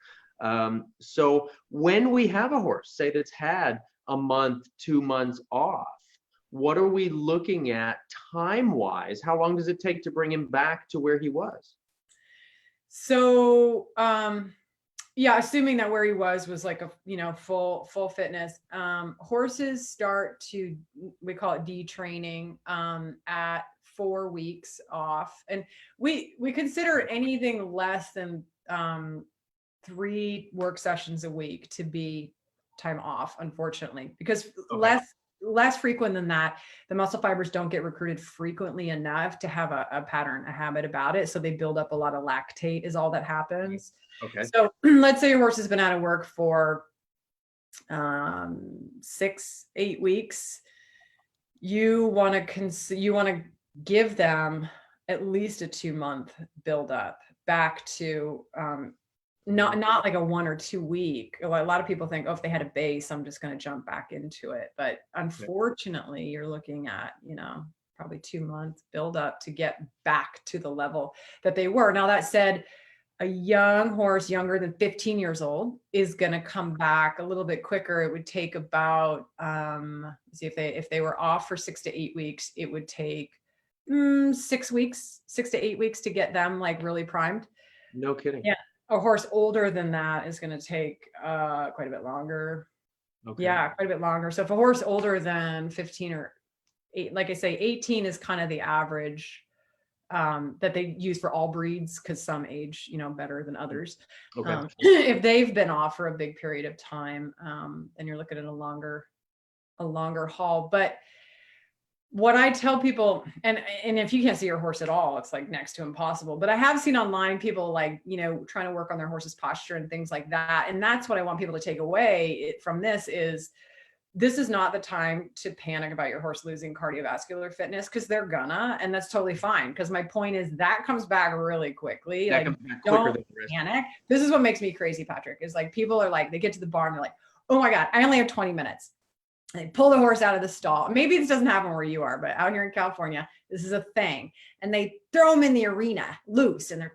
So when we have a horse, say that's had a month, 2 months off, what are we looking at time-wise? How long does it take to bring him back to where he was? So, yeah, assuming that where he was like a, full fitness, horses start to, we call it detraining, at 4 weeks off. And we consider anything less than, 3 work sessions a week to be time off, unfortunately, because less frequent than that, the muscle fibers don't get recruited frequently enough to have a pattern, a habit about it. So they build up a lot of lactate is all that happens. Okay. So let's say your horse has been out of work for 6-8 weeks. You want to give them at least a 2-month buildup back to, not like a 1 or 2 week. A lot of people think, oh, if they had a base, I'm just going to jump back into it. But unfortunately, you're looking at, probably 2 months build up to get back to the level that they were. Now, that said, a young horse younger than 15 years old is going to come back a little bit quicker. It would take about, if they were off for 6 to 8 weeks, it would take 6 to 8 weeks to get them like really primed. No kidding. Yeah. A horse older than that is going to take quite a bit longer. Okay. Yeah, quite a bit longer. So if a horse older than 15 or 8, like I say, 18 is kind of the average that they use for all breeds, because some age, better than others. Okay. If they've been off for a big period of time, then you're looking at a longer haul. But what I tell people, and if you can't see your horse at all, it's like next to impossible. But I have seen online people like, trying to work on their horse's posture and things like that. And that's what I want people to take away from this is not the time to panic about your horse losing cardiovascular fitness, because they're gonna, and that's totally fine. Because my point is that comes back really quickly. That like, don't panic. This is what makes me crazy, Patrick, is like people are like, they get to the barn, they're like, oh my God, I only have 20 minutes. They pull the horse out of the stall. Maybe this doesn't happen where you are, but out here in California, this is a thing. And they throw him in the arena loose, and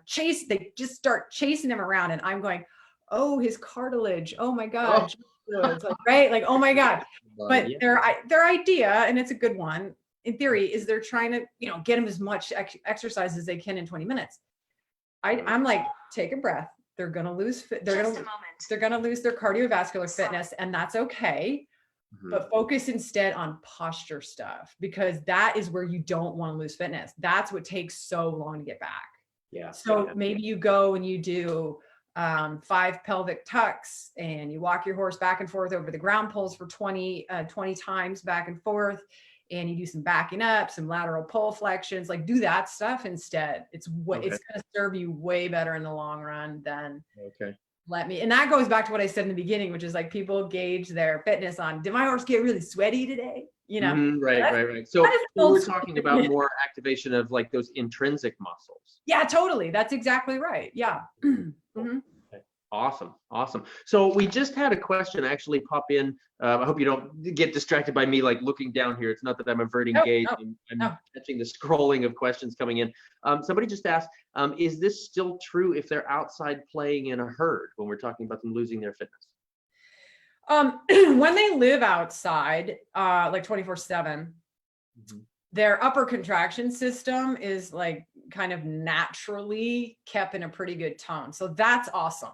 they just start chasing him around. And I'm going, oh, his cartilage. Oh my God. Oh. It's like, right? Like, oh my God. But their idea, and it's a good one in theory, is they're trying to, get him as much exercise as they can in 20 minutes. I'm like, take a breath. They're going to lose, they're going to lose their cardiovascular fitness, and that's okay. But focus instead on posture stuff, because that is where you don't want to lose fitness. That's what takes so long to get back. Yeah. So maybe you go and you do 5 pelvic tucks, and you walk your horse back and forth over the ground poles for 20 times back and forth. and you do some backing up, some lateral pull flexions, like do that stuff instead. It's what it's going to serve you way better in the long run than and that goes back to what I said in the beginning, which is like people gauge their fitness on, did my horse get really sweaty today? You know, right. So we're talking about more activation of like those intrinsic muscles. Yeah, totally. That's exactly right. Yeah. Awesome. So we just had a question actually pop in. I hope you don't get distracted by me like looking down here. It's not that I'm averting gaze. I'm catching the scrolling of questions coming in. Somebody just asked, is this still true if they're outside playing in a herd when we're talking about them losing their fitness? When they live outside, like 24/7, their upper contraction system is like kind of naturally kept in a pretty good tone. So that's awesome.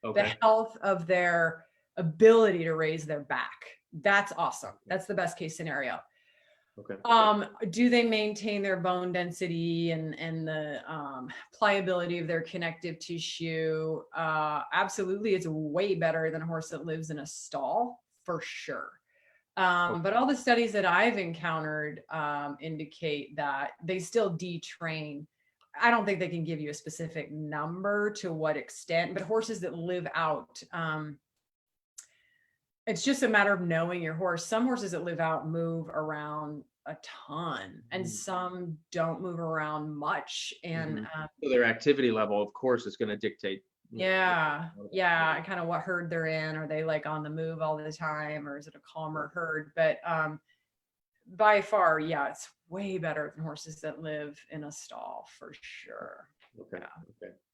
The health of their ability to raise their back. That's awesome. That's the best case scenario. Do they maintain their bone density and the pliability of their connective tissue? Absolutely. It's way better than a horse that lives in a stall, for sure. But all the studies that I've encountered indicate that they still detrain. I don't think they can give you a specific number to what extent, but horses that live out, it's just a matter of knowing your horse. Some horses that live out move around a ton, and some don't move around much. And so their activity level, of course, is going to dictate. Kind of what herd they're in. Are they like on the move all the time, or is it a calmer herd? But by far, it's way better than horses that live in a stall, for sure. Okay.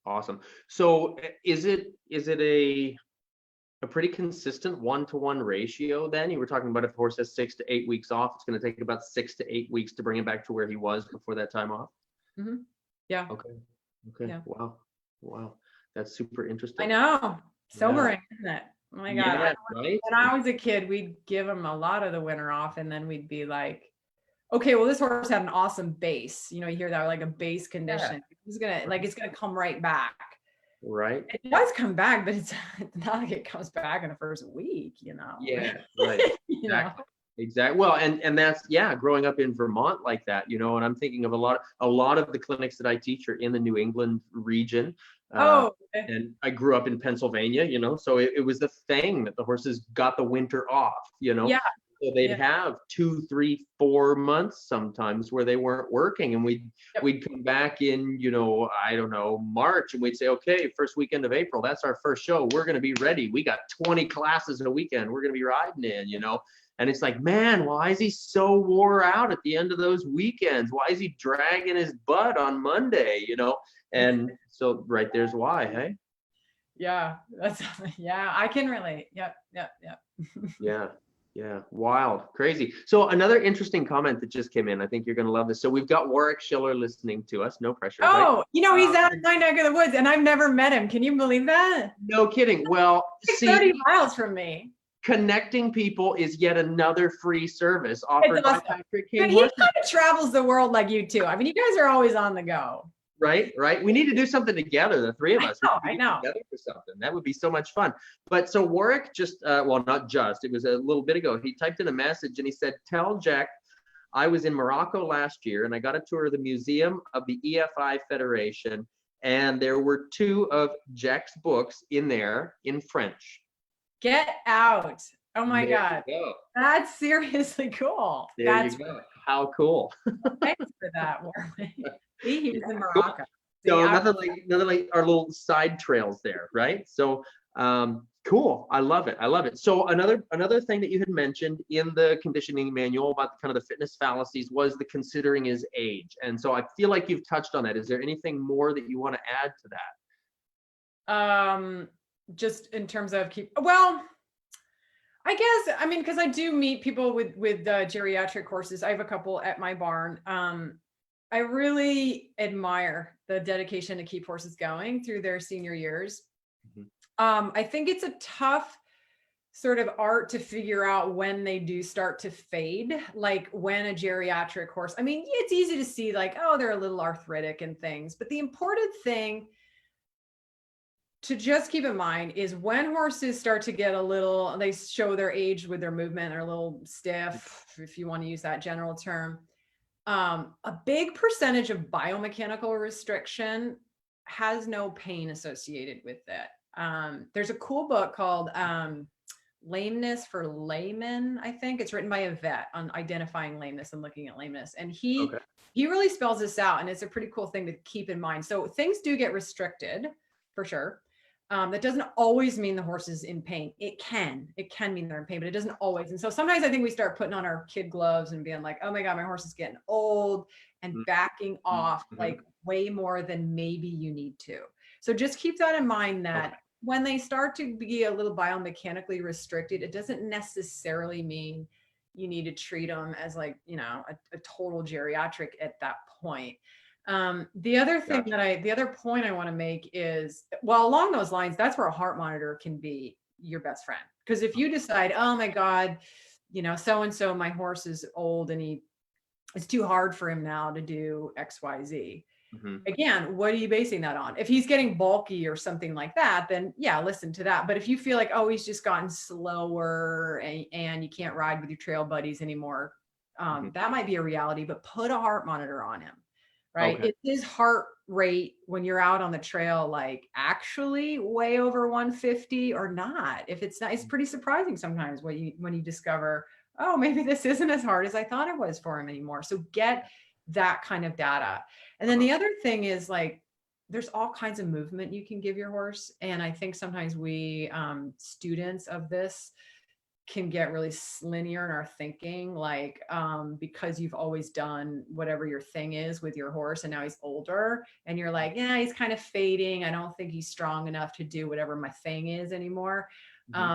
Awesome. So is it a pretty consistent 1-to-1 ratio then? You were talking about if a horse has 6 to 8 weeks off, it's going to take about 6 to 8 weeks to bring him back to where he was before that time off? Yeah. Okay. Yeah. Wow. That's super interesting. I know. Sobering, isn't it? Oh my God. Yeah, right? When I was a kid, we'd give him a lot of the winter off, and then we'd be like, okay, well, this horse had an awesome base. You know, you hear that, like a base condition. It's gonna come right back. Right. It does come back, but it's not like it comes back in the first week, you know? Yeah, right. Exactly. Well, and that's, growing up in Vermont like that, you know, and I'm thinking of a lot of the clinics that I teach are in the New England region. And I grew up in Pennsylvania, you know, so it was the thing that the horses got the winter off, you know. So they'd have 2, 3, 4 months sometimes where they weren't working, and we'd come back in, you know, I don't know, March, and we'd say, okay, first weekend of April, that's our first show. We're going to be ready. We got 20 classes a weekend. We're going to be riding in, you know. And it's like, man, why is he so wore out at the end of those weekends? Why is he dragging his butt on Monday, you know? And so right there's why, hey? Yeah, I can relate. Yep. Yeah, wild, crazy. So another interesting comment that just came in, I think you're going to love this. So we've got Warwick Schiller listening to us, no pressure. Oh, right? You know, he's out in my neck of the woods, and I've never met him. Can you believe that? No kidding. Well, it's 30 miles from me. Connecting people is yet another free service offered by Patrick King. But he kind of travels the world like you too. I mean, you guys are always on the go. Right. We need to do something together, the three of us. I know. Together for something. That would be so much fun. But so Warwick just, well, not just, it was a little bit ago, he typed in a message and he said, tell Jec, I was in Morocco last year and I got a tour of the Museum of the EFI Federation, and there were 2 of Jec's books in there in French. Get out. Oh my God. Go. That's seriously cool. That's you go. How cool. Thanks for that, Warwick. He was in Morocco. So nothing like our little side trails there, right? So cool. I love it. So another thing that you had mentioned in the conditioning manual about kind of the fitness fallacies was the considering his age. And so I feel like you've touched on that. Is there anything more that you want to add to that? Just in terms of I guess, I mean, because I do meet people with geriatric horses. I have a couple at my barn. I really admire the dedication to keep horses going through their senior years. I think it's a tough sort of art to figure out when they do start to fade, like when a geriatric horse, I mean, it's easy to see like, oh, they're a little arthritic and things, but the important thing to just keep in mind is when horses start to get a little, they show their age with their movement, they're a little stiff, if you want to use that general term. A big percentage of biomechanical restriction has no pain associated with it. There's a cool book called Lameness for Laymen, I think. It's written by a vet on identifying lameness and looking at lameness. And he really spells this out, and it's a pretty cool thing to keep in mind. So things do get restricted for sure. That doesn't always mean the horse is in pain. It can mean they're in pain, but it doesn't always. And so sometimes I think we start putting on our kid gloves and being like, oh my God, my horse is getting old, and backing off like way more than maybe you need to. So just keep that in mind, that when they start to be a little biomechanically restricted, it doesn't necessarily mean you need to treat them as like, you know, a total geriatric at that point. The other thing the other point I want to make is, well, along those lines, that's where a heart monitor can be your best friend. Because if you decide, oh my God, you know, so-and-so, my horse is old and it's too hard for him now to do X, Y, Z. Again, what are you basing that on? If he's getting bulky or something like that, then yeah, listen to that. But if you feel like, oh, he's just gotten slower and you can't ride with your trail buddies anymore, that might be a reality, but put a heart monitor on him. Right. Is his heart rate when you're out on the trail, like actually way over 150 or not? If it's not, it's pretty surprising sometimes when you discover, oh, maybe this isn't as hard as I thought it was for him anymore. So get that kind of data. And then the other thing is, like, there's all kinds of movement you can give your horse. And I think sometimes we students of this can get really linear in our thinking, like because you've always done whatever your thing is with your horse, and now he's older and you're like, yeah, he's kind of fading, I don't think he's strong enough to do whatever my thing is anymore.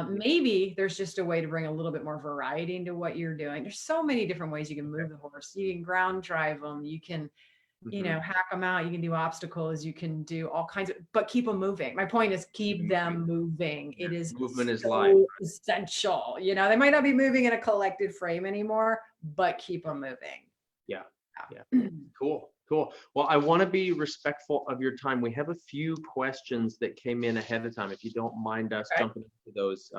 Maybe there's just a way to bring a little bit more variety into what you're doing. There's so many different ways you can move the horse. You can ground drive them, you can you know, hack them out, you can do obstacles, you can do all kinds of, but keep them moving. My point is keep them moving. It is movement is so life. essential. You know, they might not be moving in a collected frame anymore, but keep them moving. Yeah. Cool. Well, I want to be respectful of your time. We have a few questions that came in ahead of time. If you don't mind us jumping into those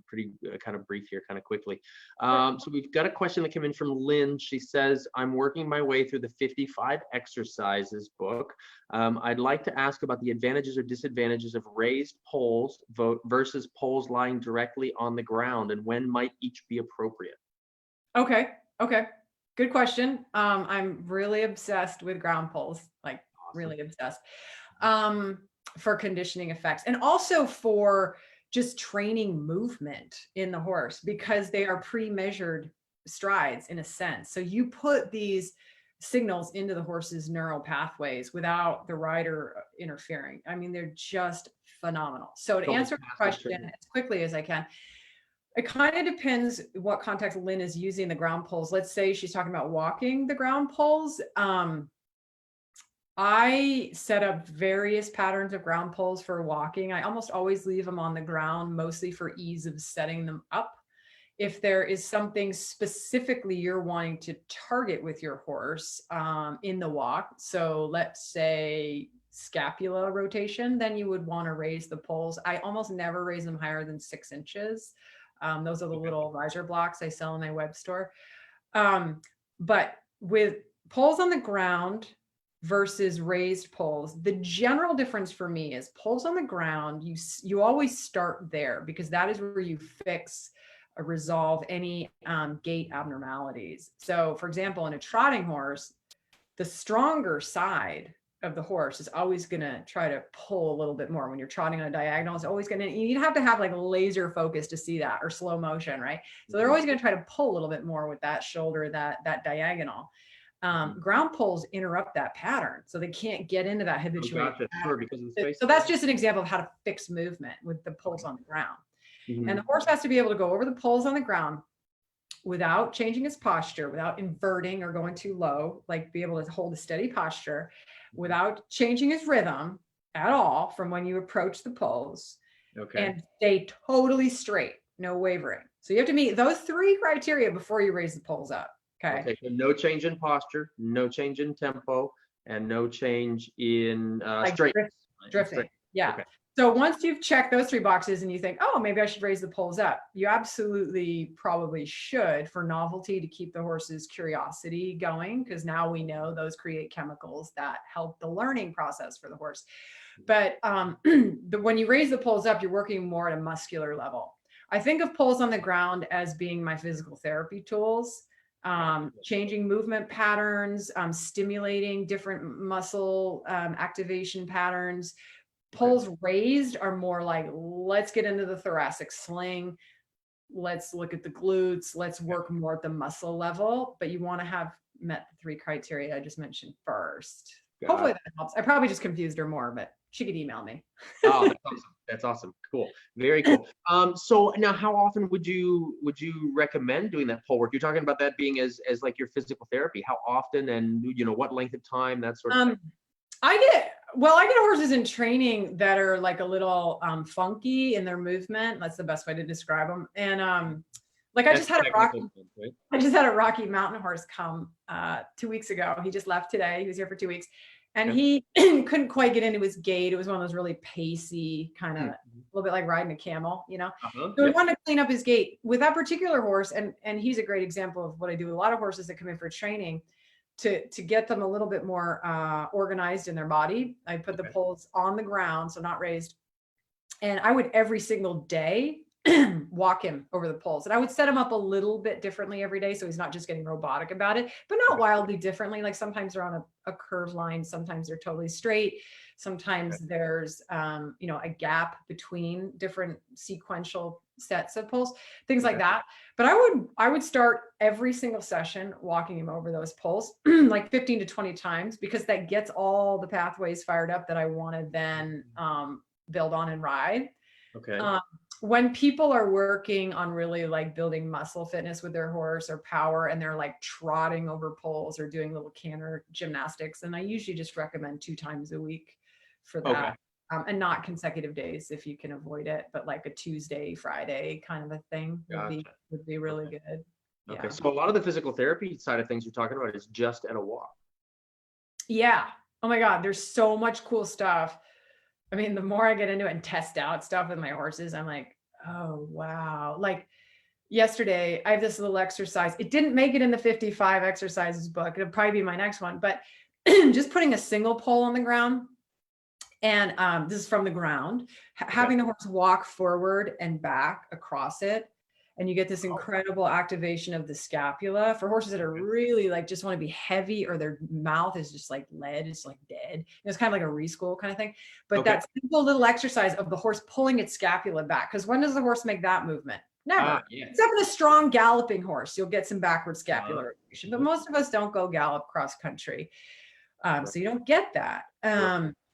pretty kind of brief here, kind of quickly. So we've got a question that came in from Lynn. She says, I'm working my way through the 55 exercises book. I'd like to ask about the advantages or disadvantages of raised poles versus poles lying directly on the ground, and when might each be appropriate? Okay. Good question. I'm really obsessed with ground poles, like really obsessed, for conditioning effects, and also for just training movement in the horse, because they are pre-measured strides in a sense. So you put these signals into the horse's neural pathways without the rider interfering. I mean, they're just phenomenal. So to answer the question as quickly as I can, it kind of depends what context Lynn is using the ground poles. Let's say she's talking about walking the ground poles. I set up various patterns of ground poles for walking. I almost always leave them on the ground, mostly for ease of setting them up. If there is something specifically you're wanting to target with your horse in the walk, so let's say scapula rotation, then you would want to raise the poles. I almost never raise them higher than 6 inches. Those are the little riser blocks I sell in my web store. But with poles on the ground versus raised poles, the general difference for me is poles on the ground, you always start there, because that is where you fix or resolve any gait abnormalities. So for example, in a trotting horse, the stronger side of the horse is always going to try to pull a little bit more. When you're trotting on a diagonal, it's always going to, you have to have like laser focus to see that, or slow motion, right? So they're always going to try to pull a little bit more with that shoulder, that diagonal. Ground poles interrupt that pattern, so they can't get into that habituated Sure, because of the space. So that's just an example of how to fix movement with the poles on the ground. And the horse has to be able to go over the poles on the ground without changing his posture, without inverting or going too low, like be able to hold a steady posture, without changing his rhythm at all from when you approach the poles, and stay totally straight, no wavering. So you have to meet those 3 criteria before you raise the poles up. Okay. So no change in posture, no change in tempo, and no change in like straight. drifting. Yeah. So once you've checked those 3 boxes and you think, oh, maybe I should raise the poles up, you absolutely probably should, for novelty, to keep the horse's curiosity going, because now we know those create chemicals that help the learning process for the horse. But when you raise the poles up, you're working more at a muscular level. I think of poles on the ground as being my physical therapy tools, changing movement patterns, stimulating different muscle activation patterns. Poles raised are more like, let's get into the thoracic sling. Let's look at the glutes. Let's work more at the muscle level. But you want to have met the 3 criteria I just mentioned first. Hopefully that helps. I probably just confused her more, but she could email me. Oh, that's awesome. That's awesome. Cool. Very cool. So now, how often would you recommend doing that pole work? You're talking about that being as like your physical therapy. How often, and what length of time, that sort of thing? I get horses in training that are like a little funky in their movement. That's the best way to describe them. And like I just had a Rocky Mountain horse come 2 weeks ago. He just left today. He was here for 2 weeks, and he couldn't quite get into his gait. It was one of those really pacey kind of, a little bit like riding a camel, So we wanted to clean up his gait with that particular horse, and he's a great example of what I do with a lot of horses that come in for training. To get them a little bit more organized in their body, I put the poles on the ground, so not raised. And I would every single day walk him over the poles. And I would set him up a little bit differently every day, so he's not just getting robotic about it, but not wildly differently. Like sometimes they're on a curved line, sometimes they're totally straight. Sometimes there's, a gap between different sequential sets of poles, things like that. But I would start every single session walking him over those poles like 15 to 20 times, because that gets all the pathways fired up that I want to then build on and ride. Okay. When people are working on really like building muscle fitness with their horse or power, and they're like trotting over poles or doing little canter gymnastics, and I usually just recommend 2 times a week for that. And not consecutive days if you can avoid it, but like a Tuesday, Friday kind of a thing would be really good. Okay. So a lot of the physical therapy side of things you're talking about is just at a walk. Yeah. Oh my God. There's so much cool stuff. I mean, the more I get into it and test out stuff with my horses, I'm like, oh, wow. Like yesterday, I have this little exercise. It didn't make it in the 55 exercises book. It'll probably be my next one, but just putting a single pole on the ground. And this is from the ground, having the horse walk forward and back across it. And you get this incredible activation of the scapula for horses that are really like, just want to be heavy, or their mouth is just like lead, it's like dead. It's kind of like a reschool kind of thing. But that simple little exercise of the horse pulling its scapula back. Because when does the horse make that movement? Never. Except for a strong galloping horse, you'll get some backward scapular rotation. But most of us don't go gallop cross country. So you don't get that.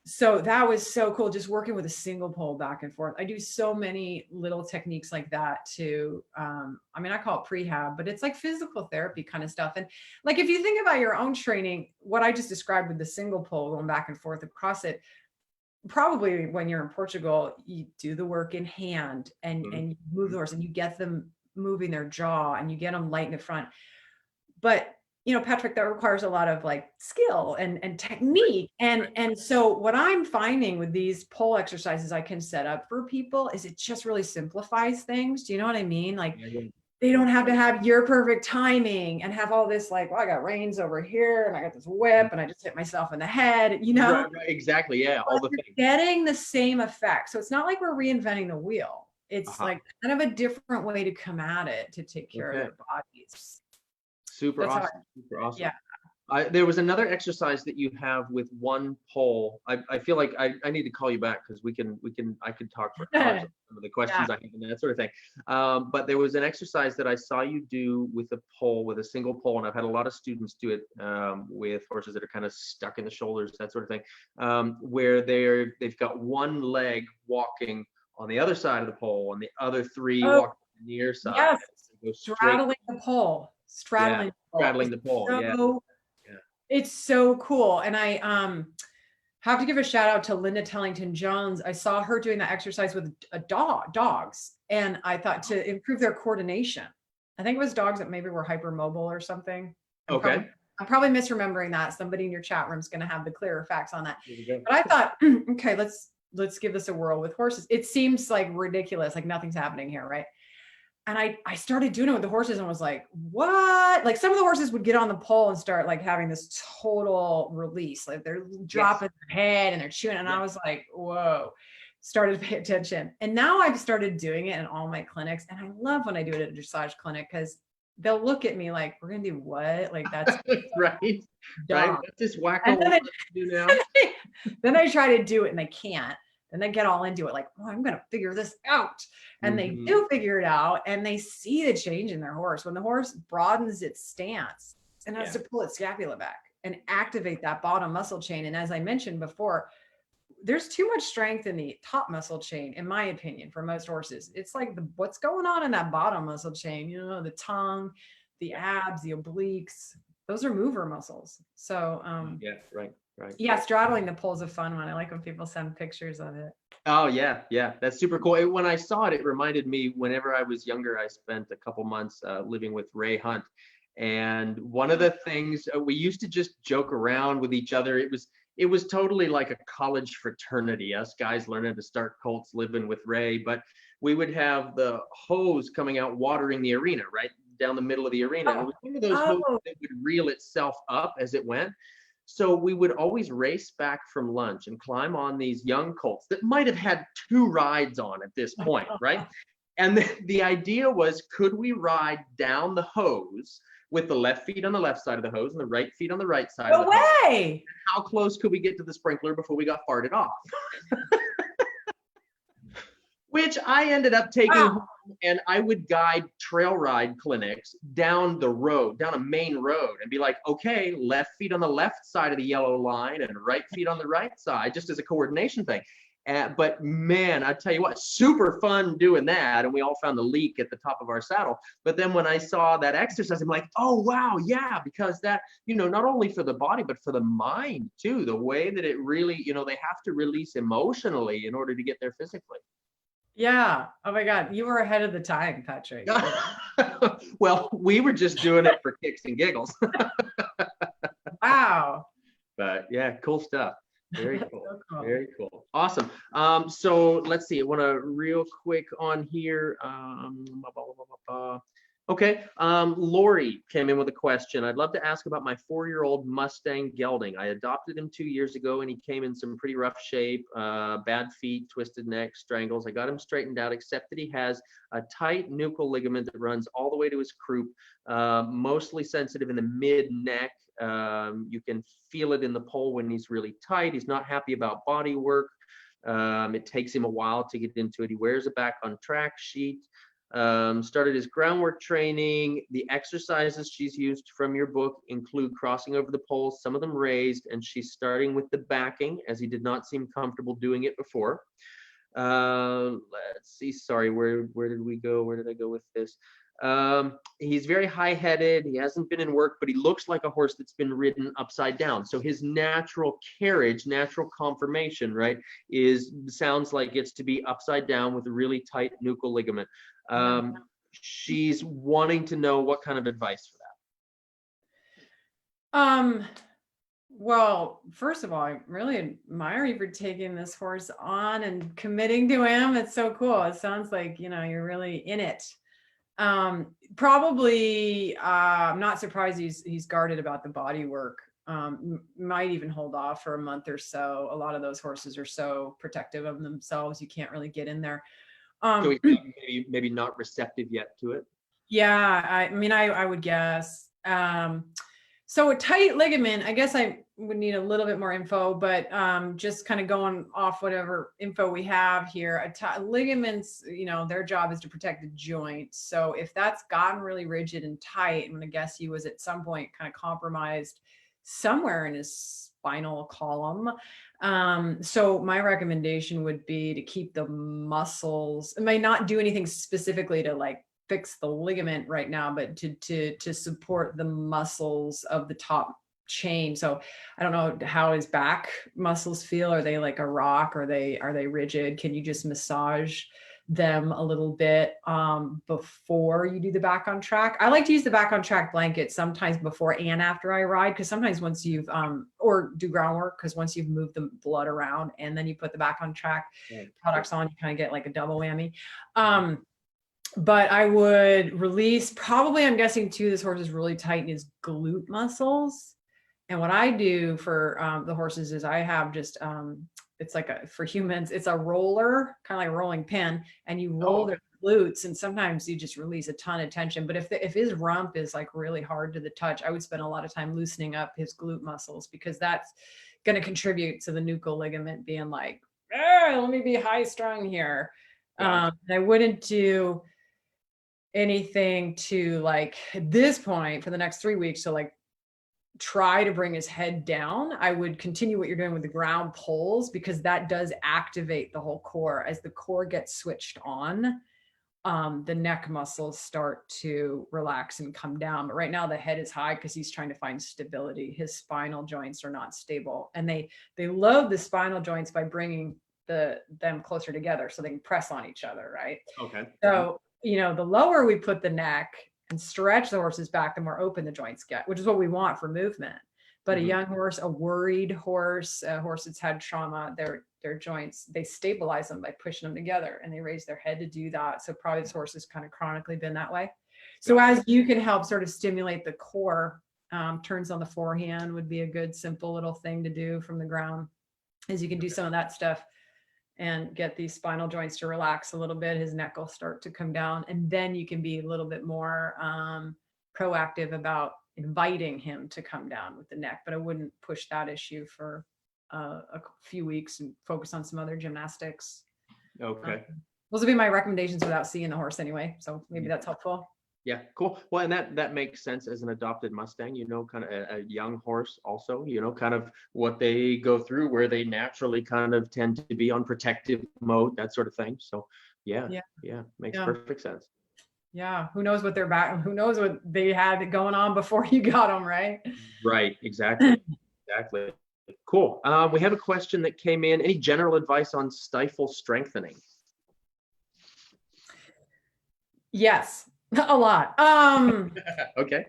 So that was so cool, just working with a single pole back and forth. I do so many little techniques like that too. I call it prehab, but it's like physical therapy kind of stuff. And like, if you think about your own training, what I just described with the single pole going back and forth across it, probably when you're in Portugal, you do the work in hand and you move the horse and you get them moving their jaw and you get them light in the front. But Patrick, that requires a lot of like skill and technique. And so what I'm finding with these pole exercises I can set up for people is it just really simplifies things. Do you know what I mean? Like they don't have to have your perfect timing and have all this like, well, I got reins over here and I got this whip and I just hit myself in the head, Right, exactly. Yeah. All the things. Getting the same effect. So it's not like we're reinventing the wheel. It's like kind of a different way to come at it to take care of their bodies. Super awesome. Super awesome. Yeah. There was another exercise that you have with one pole. I feel like I need to call you back because I could talk for hours on some of the questions I have and that sort of thing. But there was an exercise that I saw you do with a single pole, and I've had a lot of students do it with horses that are kind of stuck in the shoulders, that sort of thing, where they've got one leg walking on the other side of the pole and the other 3 walking on the near side. Yes, straddling the pole. Straddling the pole. It's so cool. And I have to give a shout out to Linda Tellington Jones. I saw her doing that exercise with dogs, and I thought to improve their coordination. I think it was dogs that maybe were hypermobile or something. I'm probably misremembering that. Somebody in your chat room is going to have the clearer facts on that. But I thought, okay, let's let's give this a whirl with horses. It seems like ridiculous, like nothing's happening here, right? And I started doing it with the horses and was like, what? Like some of the horses would get on the pole and start like having this total release, like they're dropping their head and they're chewing. And I was like, whoa, started to pay attention. And now I've started doing it in all my clinics. And I love when I do it at a dressage clinic because they'll look at me like, we're going to do what? Like that's right. dumb. What's this wacko And then do now? then they try to do it and they can't. And they get all into it like, oh, I'm going to figure this out. And they do figure it out and they see the change in their horse. When the horse broadens its stance and has to pull its scapula back and activate that bottom muscle chain. And as I mentioned before, there's too much strength in the top muscle chain, in my opinion, for most horses. It's like what's going on in that bottom muscle chain, you know, the tongue, the abs, the obliques, those are mover muscles. So, yeah, right. Yeah, straddling the pole's a fun one. I like when people send pictures of it. Oh yeah, that's super cool. When I saw it, it reminded me whenever I was younger, I spent a couple months living with Ray Hunt, and one of the things we used to just joke around with each other. It was totally like a college fraternity. Us guys learning to start colts, living with Ray, but we would have the hose coming out watering the arena right down the middle of the arena. And it was one of those hoses that would reel itself up as it went. So we would always race back from lunch and climb on these young colts that might have had 2 rides on at this point, right? And the idea was, could we ride down the hose with the left feet on the left side of the hose and the right feet on the right side of the hose? No way! How close could we get to the sprinkler before we got farted off? Which I ended up taking home, and I would guide trail ride clinics down the road, down a main road, and be like, okay, left feet on the left side of the yellow line and right feet on the right side, just as a coordination thing. But man, I tell you what, super fun doing that. And we all found the leak at the top of our saddle. But then when I saw that exercise, I'm like, oh, wow, yeah, because that, you know, not only for the body, but for the mind too, the way that it really, you know, they have to release emotionally in order to get there physically. Yeah. Oh my God. You were ahead of the time, Patrick. Well, we were just doing it for kicks and giggles. Wow. But yeah, cool stuff. Very cool. So cool. Very cool. Awesome. So let's see. I want to real quick on here. Okay. Lori came in with a question. I'd love to ask about my 4-year-old Mustang gelding. I adopted him 2 years ago and he came in some pretty rough shape, bad feet, twisted neck, strangles. I got him straightened out, except that he has a tight nuchal ligament that runs all the way to his croup, mostly sensitive in the mid neck. You can feel it in the pole when he's really tight. He's not happy about body work. It takes him a while to get into it. He wears a back on track sheet. Started his groundwork training. The exercises she's used from your book include crossing over the poles, some of them raised, and she's starting with the backing as he did not seem comfortable doing it before. Let's see, sorry, where did we go? Where did I go with this? He's very high-headed. He hasn't been in work, but he looks like a horse that's been ridden upside down. So his natural carriage, natural conformation, right, sounds like it's to be upside down with a really tight nuchal ligament. She's wanting to know what kind of advice for that. Well, first of all, I really admire you for taking this horse on and committing to him. It's so cool. It sounds like, you know, you're really in it. Probably, I'm not surprised he's guarded about the body work. Might even hold off for a month or so. A lot of those horses are so protective of themselves, you can't really get in there. So he's maybe not receptive yet to it. Yeah, I mean, I would guess. So a tight ligament, I guess I would need a little bit more info, but just kind of going off whatever info we have here, ligaments, you know, their job is to protect the joint. So if that's gotten really rigid and tight, I'm going to guess he was at some point kind of compromised somewhere in his spinal column. So my recommendation would be to keep the muscles. I may not do anything specifically to like fix the ligament right now, but to support the muscles of the top chain. So I don't know how his back muscles feel. Are they like a rock? Are they rigid? Can you just massage them a little bit before you do the back on track. I like to use the back on track blanket sometimes before and after I ride, because sometimes once you've or do groundwork, because once you've moved the blood around and then you put the back on track products on, you kind of get like a double whammy. But I would release, probably, I'm guessing too, this horse is really tight in his glute muscles. And what I do for the horses is I have just it's like for humans, it's a roller, kind of like a rolling pin, and you roll their glutes, and sometimes you just release a ton of tension. But if his rump is like really hard to the touch, I would spend a lot of time loosening up his glute muscles, because that's going to contribute to the nuchal ligament being like, let me be high strung here. I wouldn't do anything to, like, at this point for the next 3 weeks, to like try to bring his head down. I would continue what you're doing with the ground pulls, because that does activate the whole core. As the core gets switched on, the neck muscles start to relax and come down. But right now the head is high because he's trying to find stability. His spinal joints are not stable, and they load the spinal joints by bringing them closer together so they can press on each other, right? Okay. So, the lower we put the neck and stretch the horse's back, the more open the joints get, which is what we want for movement. But a young horse, a worried horse, a horse that's had trauma, their joints, they stabilize them by pushing them together, and they raise their head to do that. So probably this horse has kind of chronically been that way. So as you can help sort of stimulate the core, turns on the forehand would be a good, simple little thing to do from the ground, as you can do some of that stuff and get these spinal joints to relax a little bit. His neck will start to come down, and then you can be a little bit more proactive about inviting him to come down with the neck. But I wouldn't push that issue for a few weeks and focus on some other gymnastics. Okay. Those would be my recommendations without seeing the horse anyway. So maybe that's helpful. Yeah, cool. Well, and that makes sense as an adopted Mustang, kind of a young horse also, kind of what they go through, where they naturally kind of tend to be on protective mode, that sort of thing. So yeah, makes perfect sense. Yeah. Who knows what who knows what they had going on before you got them, right? Right. Exactly. Exactly. Cool. We have a question that came in. Any general advice on stifle strengthening? Yes. A lot. Okay.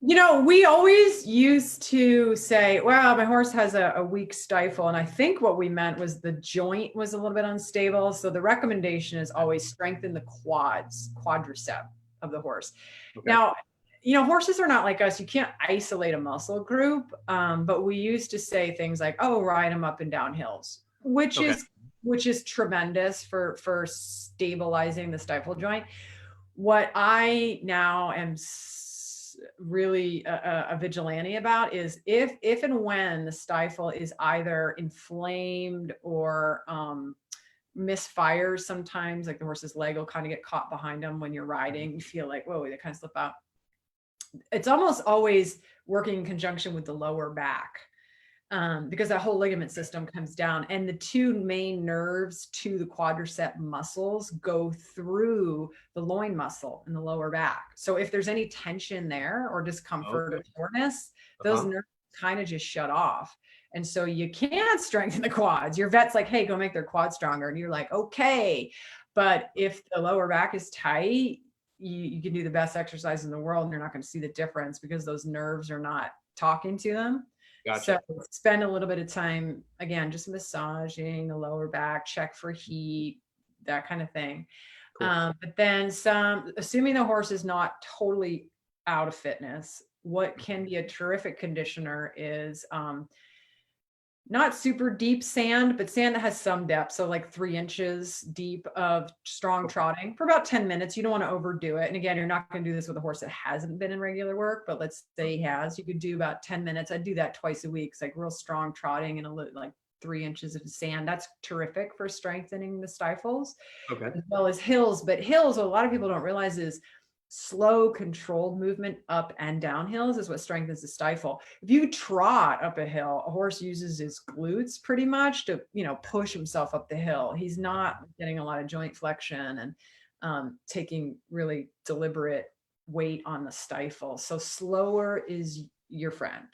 We always used to say, well, my horse has a weak stifle. And I think what we meant was the joint was a little bit unstable. So the recommendation is always strengthen the quadricep of the horse. Okay. Now, horses are not like us. You can't isolate a muscle group. But we used to say things like, ride them up and down hills, which is tremendous for stabilizing the stifle joint. What I now am really a vigilante about is if and when the stifle is either inflamed or misfires sometimes, like the horse's leg will kind of get caught behind them when you're riding. You feel like, whoa, they kind of slip out. It's almost always working in conjunction with the lower back. Because that whole ligament system comes down, and the two main nerves to the quadricep muscles go through the loin muscle in the lower back. So if there's any tension there or discomfort or soreness, those nerves kind of just shut off. And so you can't strengthen the quads. Your vet's like, hey, go make their quads stronger. And you're like, okay. But if the lower back is tight, you can do the best exercise in the world and you're not going to see the difference because those nerves are not talking to them. Gotcha. So spend a little bit of time, again, just massaging the lower back, check for heat, that kind of thing. Cool. But then assuming the horse is not totally out of fitness, what can be a terrific conditioner is not super deep sand, but sand that has some depth. So like 3 inches deep of strong trotting for about 10 minutes. You don't want to overdo it. And again, you're not going to do this with a horse that hasn't been in regular work, but let's say he has, you could do about 10 minutes. I'd do that twice a week. It's like real strong trotting and like 3 inches of sand. That's terrific for strengthening the stifles, as well as hills. But hills, what a lot of people don't realize is slow, controlled movement up and down hills is what strengthens the stifle. If you trot up a hill, a horse uses his glutes pretty much to, push himself up the hill. He's not getting a lot of joint flexion and taking really deliberate weight on the stifle. So slower is your friend.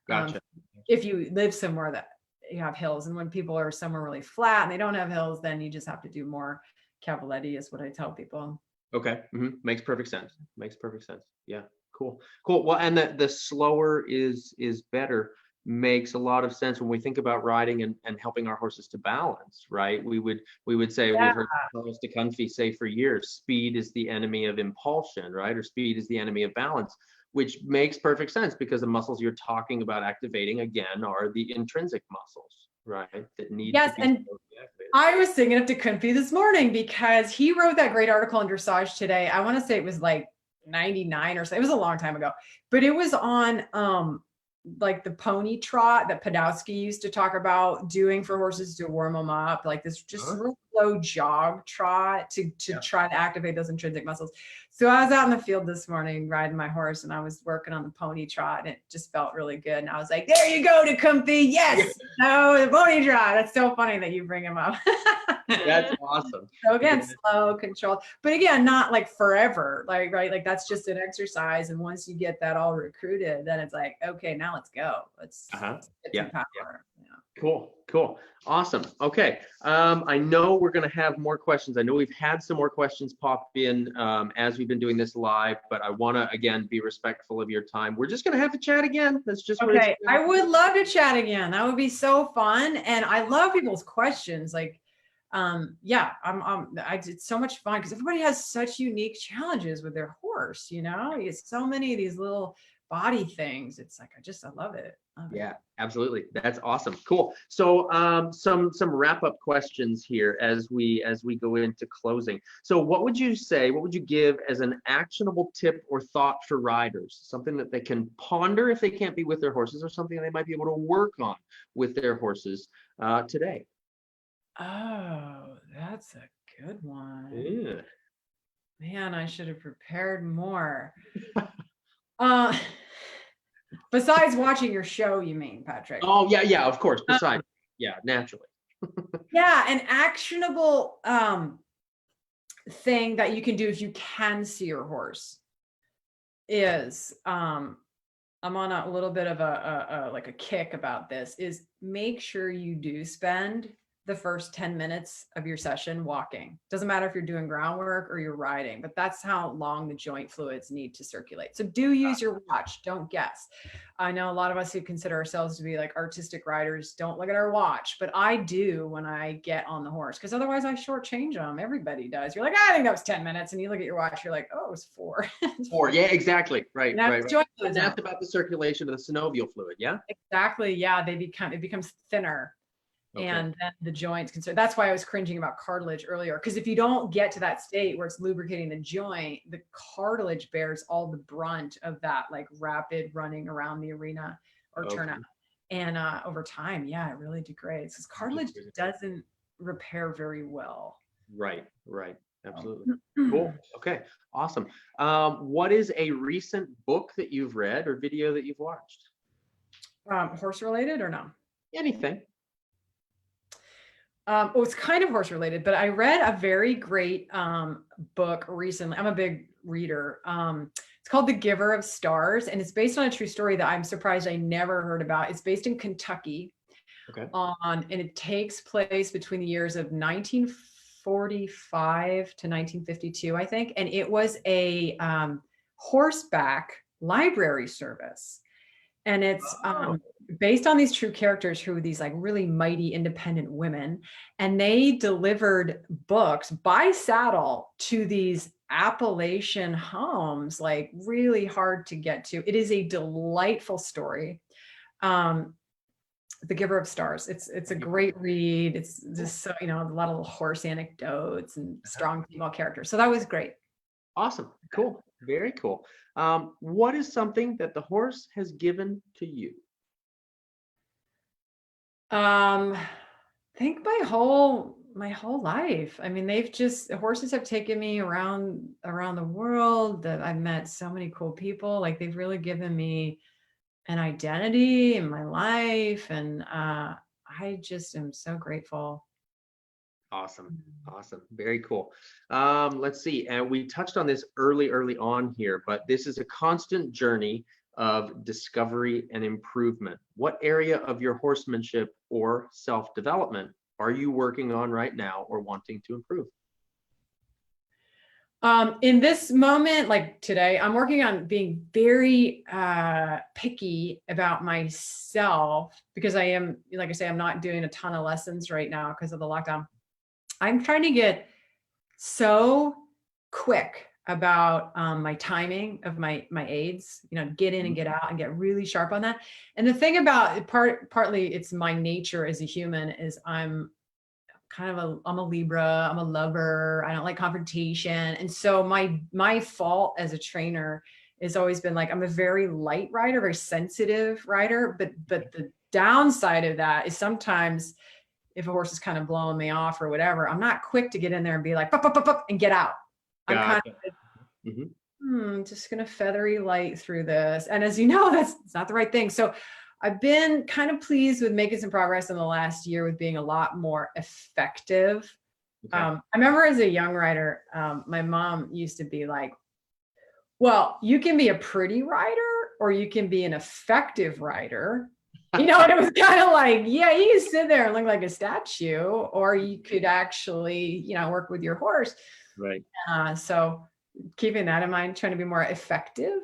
Gotcha. If you live somewhere that you have hills, and when people are somewhere really flat and they don't have hills, then you just have to do more cavaletti is what I tell people. Okay. Makes perfect sense. Makes perfect sense. Yeah. Cool. Cool. Well, and the slower is better makes a lot of sense when we think about riding and helping our horses to balance, right? We would say Yeah. we've heard Carlos de Kunfi say for years, speed is the enemy of impulsion, right? Or speed is the enemy of balance, which makes perfect sense because the muscles you're talking about activating again are the intrinsic muscles, right? That need Yes, to be and activated. I was singing up to Kunfi this morning because he wrote that great article in Dressage today. I want to say it was like 99 or so. It was a long time ago, but it was on like the pony trot that Podolsky used to talk about doing for horses to warm them up, like this just real slow jog trot to try to activate those intrinsic muscles. So I was out in the field this morning riding my horse and I was working on the pony trot and it just felt really good. And I was like, there you go, Tecumseh. Yes. No, the pony trot. That's so funny that you bring him up. That's awesome. So again, slow, controlled, but again, not like forever, like, right? Like that's just an exercise. And once you get that all recruited, then it's like, okay, now let's go. Let's get some power. Yeah. Cool. Awesome. Okay. I know we're going to have more questions. I know we've had some more questions pop in as we've been doing this live, but I want to, again, be respectful of your time. We're just going to have to chat again. That's just okay. I would love to chat again. That would be so fun. And I love people's questions. Like, yeah, it's so much fun because everybody has such unique challenges with their horse, you know, it's so many of these little body things. It's like, I love it. Yeah, absolutely. That's awesome. Cool. So some wrap up questions here as we go into closing. So what would you say, what would you give as an actionable tip or thought for riders? Something that they can ponder if they can't be with their horses, or something they might be able to work on with their horses today? Oh, that's a good one. Yeah. Man, I should have prepared more. Besides watching your show, you mean, Patrick? Oh, yeah, of course. Besides, yeah, naturally. Yeah, an actionable thing that you can do if you can see your horse is I'm on a little bit of a like a kick about this, is make sure you do spend the first 10 minutes of your session walking. Doesn't matter if you're doing groundwork or you're riding, but that's how long the joint fluids need to circulate. So do use your watch, don't guess. I know a lot of us who consider ourselves to be like artistic riders don't look at our watch, but I do when I get on the horse, because otherwise I shortchange them. Everybody does. You're like, I think that was 10 minutes. And you look at your watch, you're like, oh, it was 4. 4, yeah, exactly. Right. And that's about the circulation of the synovial fluid, yeah? Exactly, yeah, it becomes thinner. Okay. And then the joints can, so that's why I was cringing about cartilage earlier. Because if you don't get to that state where it's lubricating the joint, the cartilage bears all the brunt of that, like rapid running around the arena or turnout. And over time, yeah, it really degrades because cartilage doesn't repair very well. Right. Absolutely. Cool. Okay. Awesome. What is a recent book that you've read or video that you've watched? Horse related or no? Anything. It's kind of horse related, but I read a very great book recently. I'm a big reader. It's called The Giver of Stars, and it's based on a true story that I'm surprised I never heard about. It's based in Kentucky. Okay. And it takes place between the years of 1945 to 1952, I think. And it was a horseback library service. And it's based on these true characters who were these like really mighty independent women. And they delivered books by saddle to these Appalachian homes, like really hard to get to. It is a delightful story. The Giver of Stars. It's a great read. It's just so, a lot of horse anecdotes and strong female characters. So that was great. Awesome. Cool. Very cool. What is something that the horse has given to you? I think my whole life. I mean, horses have taken me around the world. That I've met so many cool people. Like they've really given me an identity in my life. And I just am so grateful. Awesome. Very cool. Let's see. And we touched on this early on here, but this is a constant journey of discovery and improvement. What area of your horsemanship or self-development are you working on right now or wanting to improve? In this moment, like today, I'm working on being very picky about myself because I am, like I say, I'm not doing a ton of lessons right now because of the lockdown. I'm trying to get so quick about my timing of my aids, get in and get out and get really sharp on that. And the thing about it, partly it's my nature as a human is I'm a Libra, I'm a lover, I don't like confrontation. And so my fault as a trainer has always been like, I'm a very light rider, very sensitive rider, but the downside of that is sometimes if a horse is kind of blowing me off or whatever, I'm not quick to get in there and be like, "Pup, pup, pup, pup," and get out. I'm kind Gotcha. of Mhm. just gonna feathery light through this. And as you know, it's not the right thing. So I've been kind of pleased with making some progress in the last year with being a lot more effective. Okay. I remember as a young rider, my mom used to be like, well, you can be a pretty rider or you can be an effective rider. And it was kind of like, yeah, you can sit there and look like a statue, or you could actually, work with your horse. Right. So keeping that in mind, trying to be more effective.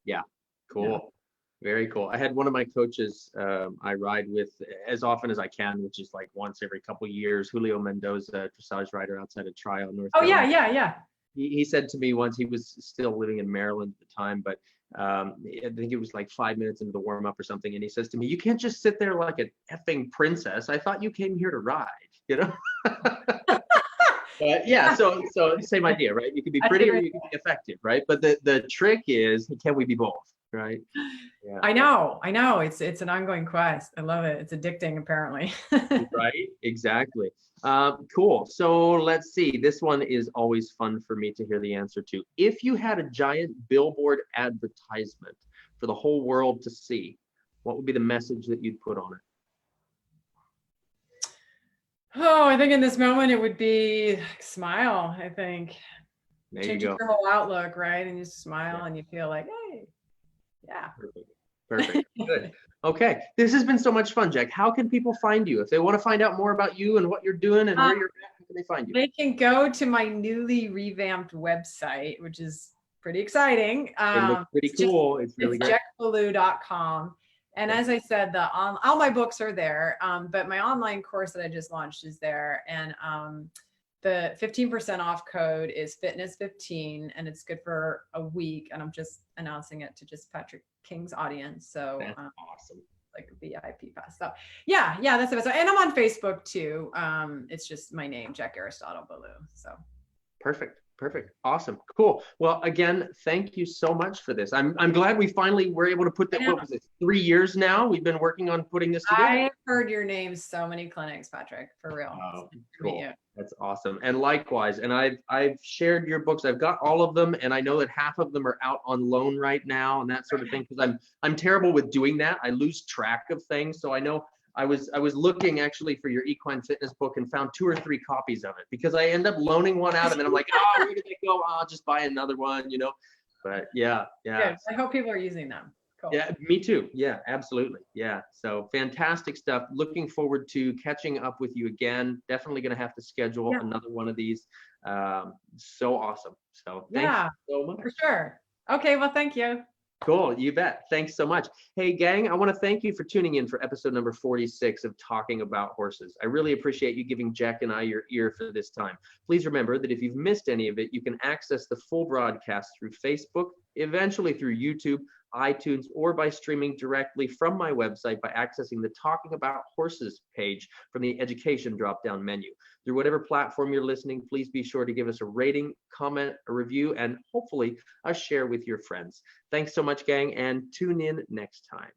Yeah. Yeah. Cool. Very cool. I had one of my coaches I ride with as often as I can, which is like once every couple of years, Julio Mendoza, dressage rider outside of Tryon, North Oh, Carolina. yeah. He said to me once, he was still living in Maryland at the time, but I think it was like 5 minutes into the warm up or something. And he says to me, "You can't just sit there like an effing princess. I thought you came here to ride, you know?" But yeah, so same idea, right? You can be pretty or you can be effective, right? But the trick is, can we be both, right? Yeah. I know. It's an ongoing quest. I love it. It's addicting, apparently. Right, exactly. Cool. So let's see. This one is always fun for me to hear the answer to. If you had a giant billboard advertisement for the whole world to see, what would be the message that you'd put on it? Oh, I think in this moment it would be smile. I think There you changes go. your whole outlook, right? And you smile Yeah, and you feel like, hey, yeah. perfect. Perfect. Good. Okay. This has been so much fun, Jack. How can people find you? If they want to find out more about you and what you're doing and where you're at, how can they find you? They can go to my newly revamped website, which is pretty exciting. It looks pretty cool. It's really great. jecballou.com. And Okay. as I said, all my books are there, but my online course that I just launched is there. And the 15% off code is fitness15, and it's good for a week. And I'm just announcing it to just Patrick King's audience. So That's awesome. like a VIP pass. So yeah, that's the best. And I'm on Facebook too. It's just my name, Jec Ballou. So Perfect. Awesome. Cool. Well, again, thank you so much for this. I'm glad we finally were able to put that. What was it? 3 years now we've been working on putting this together. I've heard your name so many clinics, Patrick, for real. Oh, Cool. That's awesome. And likewise, and I've shared your books. I've got all of them, and I know that half of them are out on loan right now and that sort of thing, because I'm terrible with doing that. I lose track of things. So I know I was looking actually for your equine fitness book and found 2 or 3 copies of it, because I end up loaning one out and then I'm like, oh, where did they go? I'll just buy another one, But yeah. Good. I hope people are using them. Cool. Yeah, me too. Yeah, absolutely. Yeah. So fantastic stuff. Looking forward to catching up with you again. Definitely going to have to schedule another one of these. So awesome. So thank you so much. For sure. Okay. Well, thank you. Cool. You bet. Thanks so much. Hey, gang, I want to thank you for tuning in for episode number 46 of Talking About Horses. I really appreciate you giving Jack and I your ear for this time. Please remember that if you've missed any of it, you can access the full broadcast through Facebook, eventually through YouTube, iTunes, or by streaming directly from my website by accessing the Talking About Horses page from the education drop-down menu. Through whatever platform you're listening, please be sure to give us a rating, comment, a review, and hopefully a share with your friends. Thanks so much, gang, and tune in next time.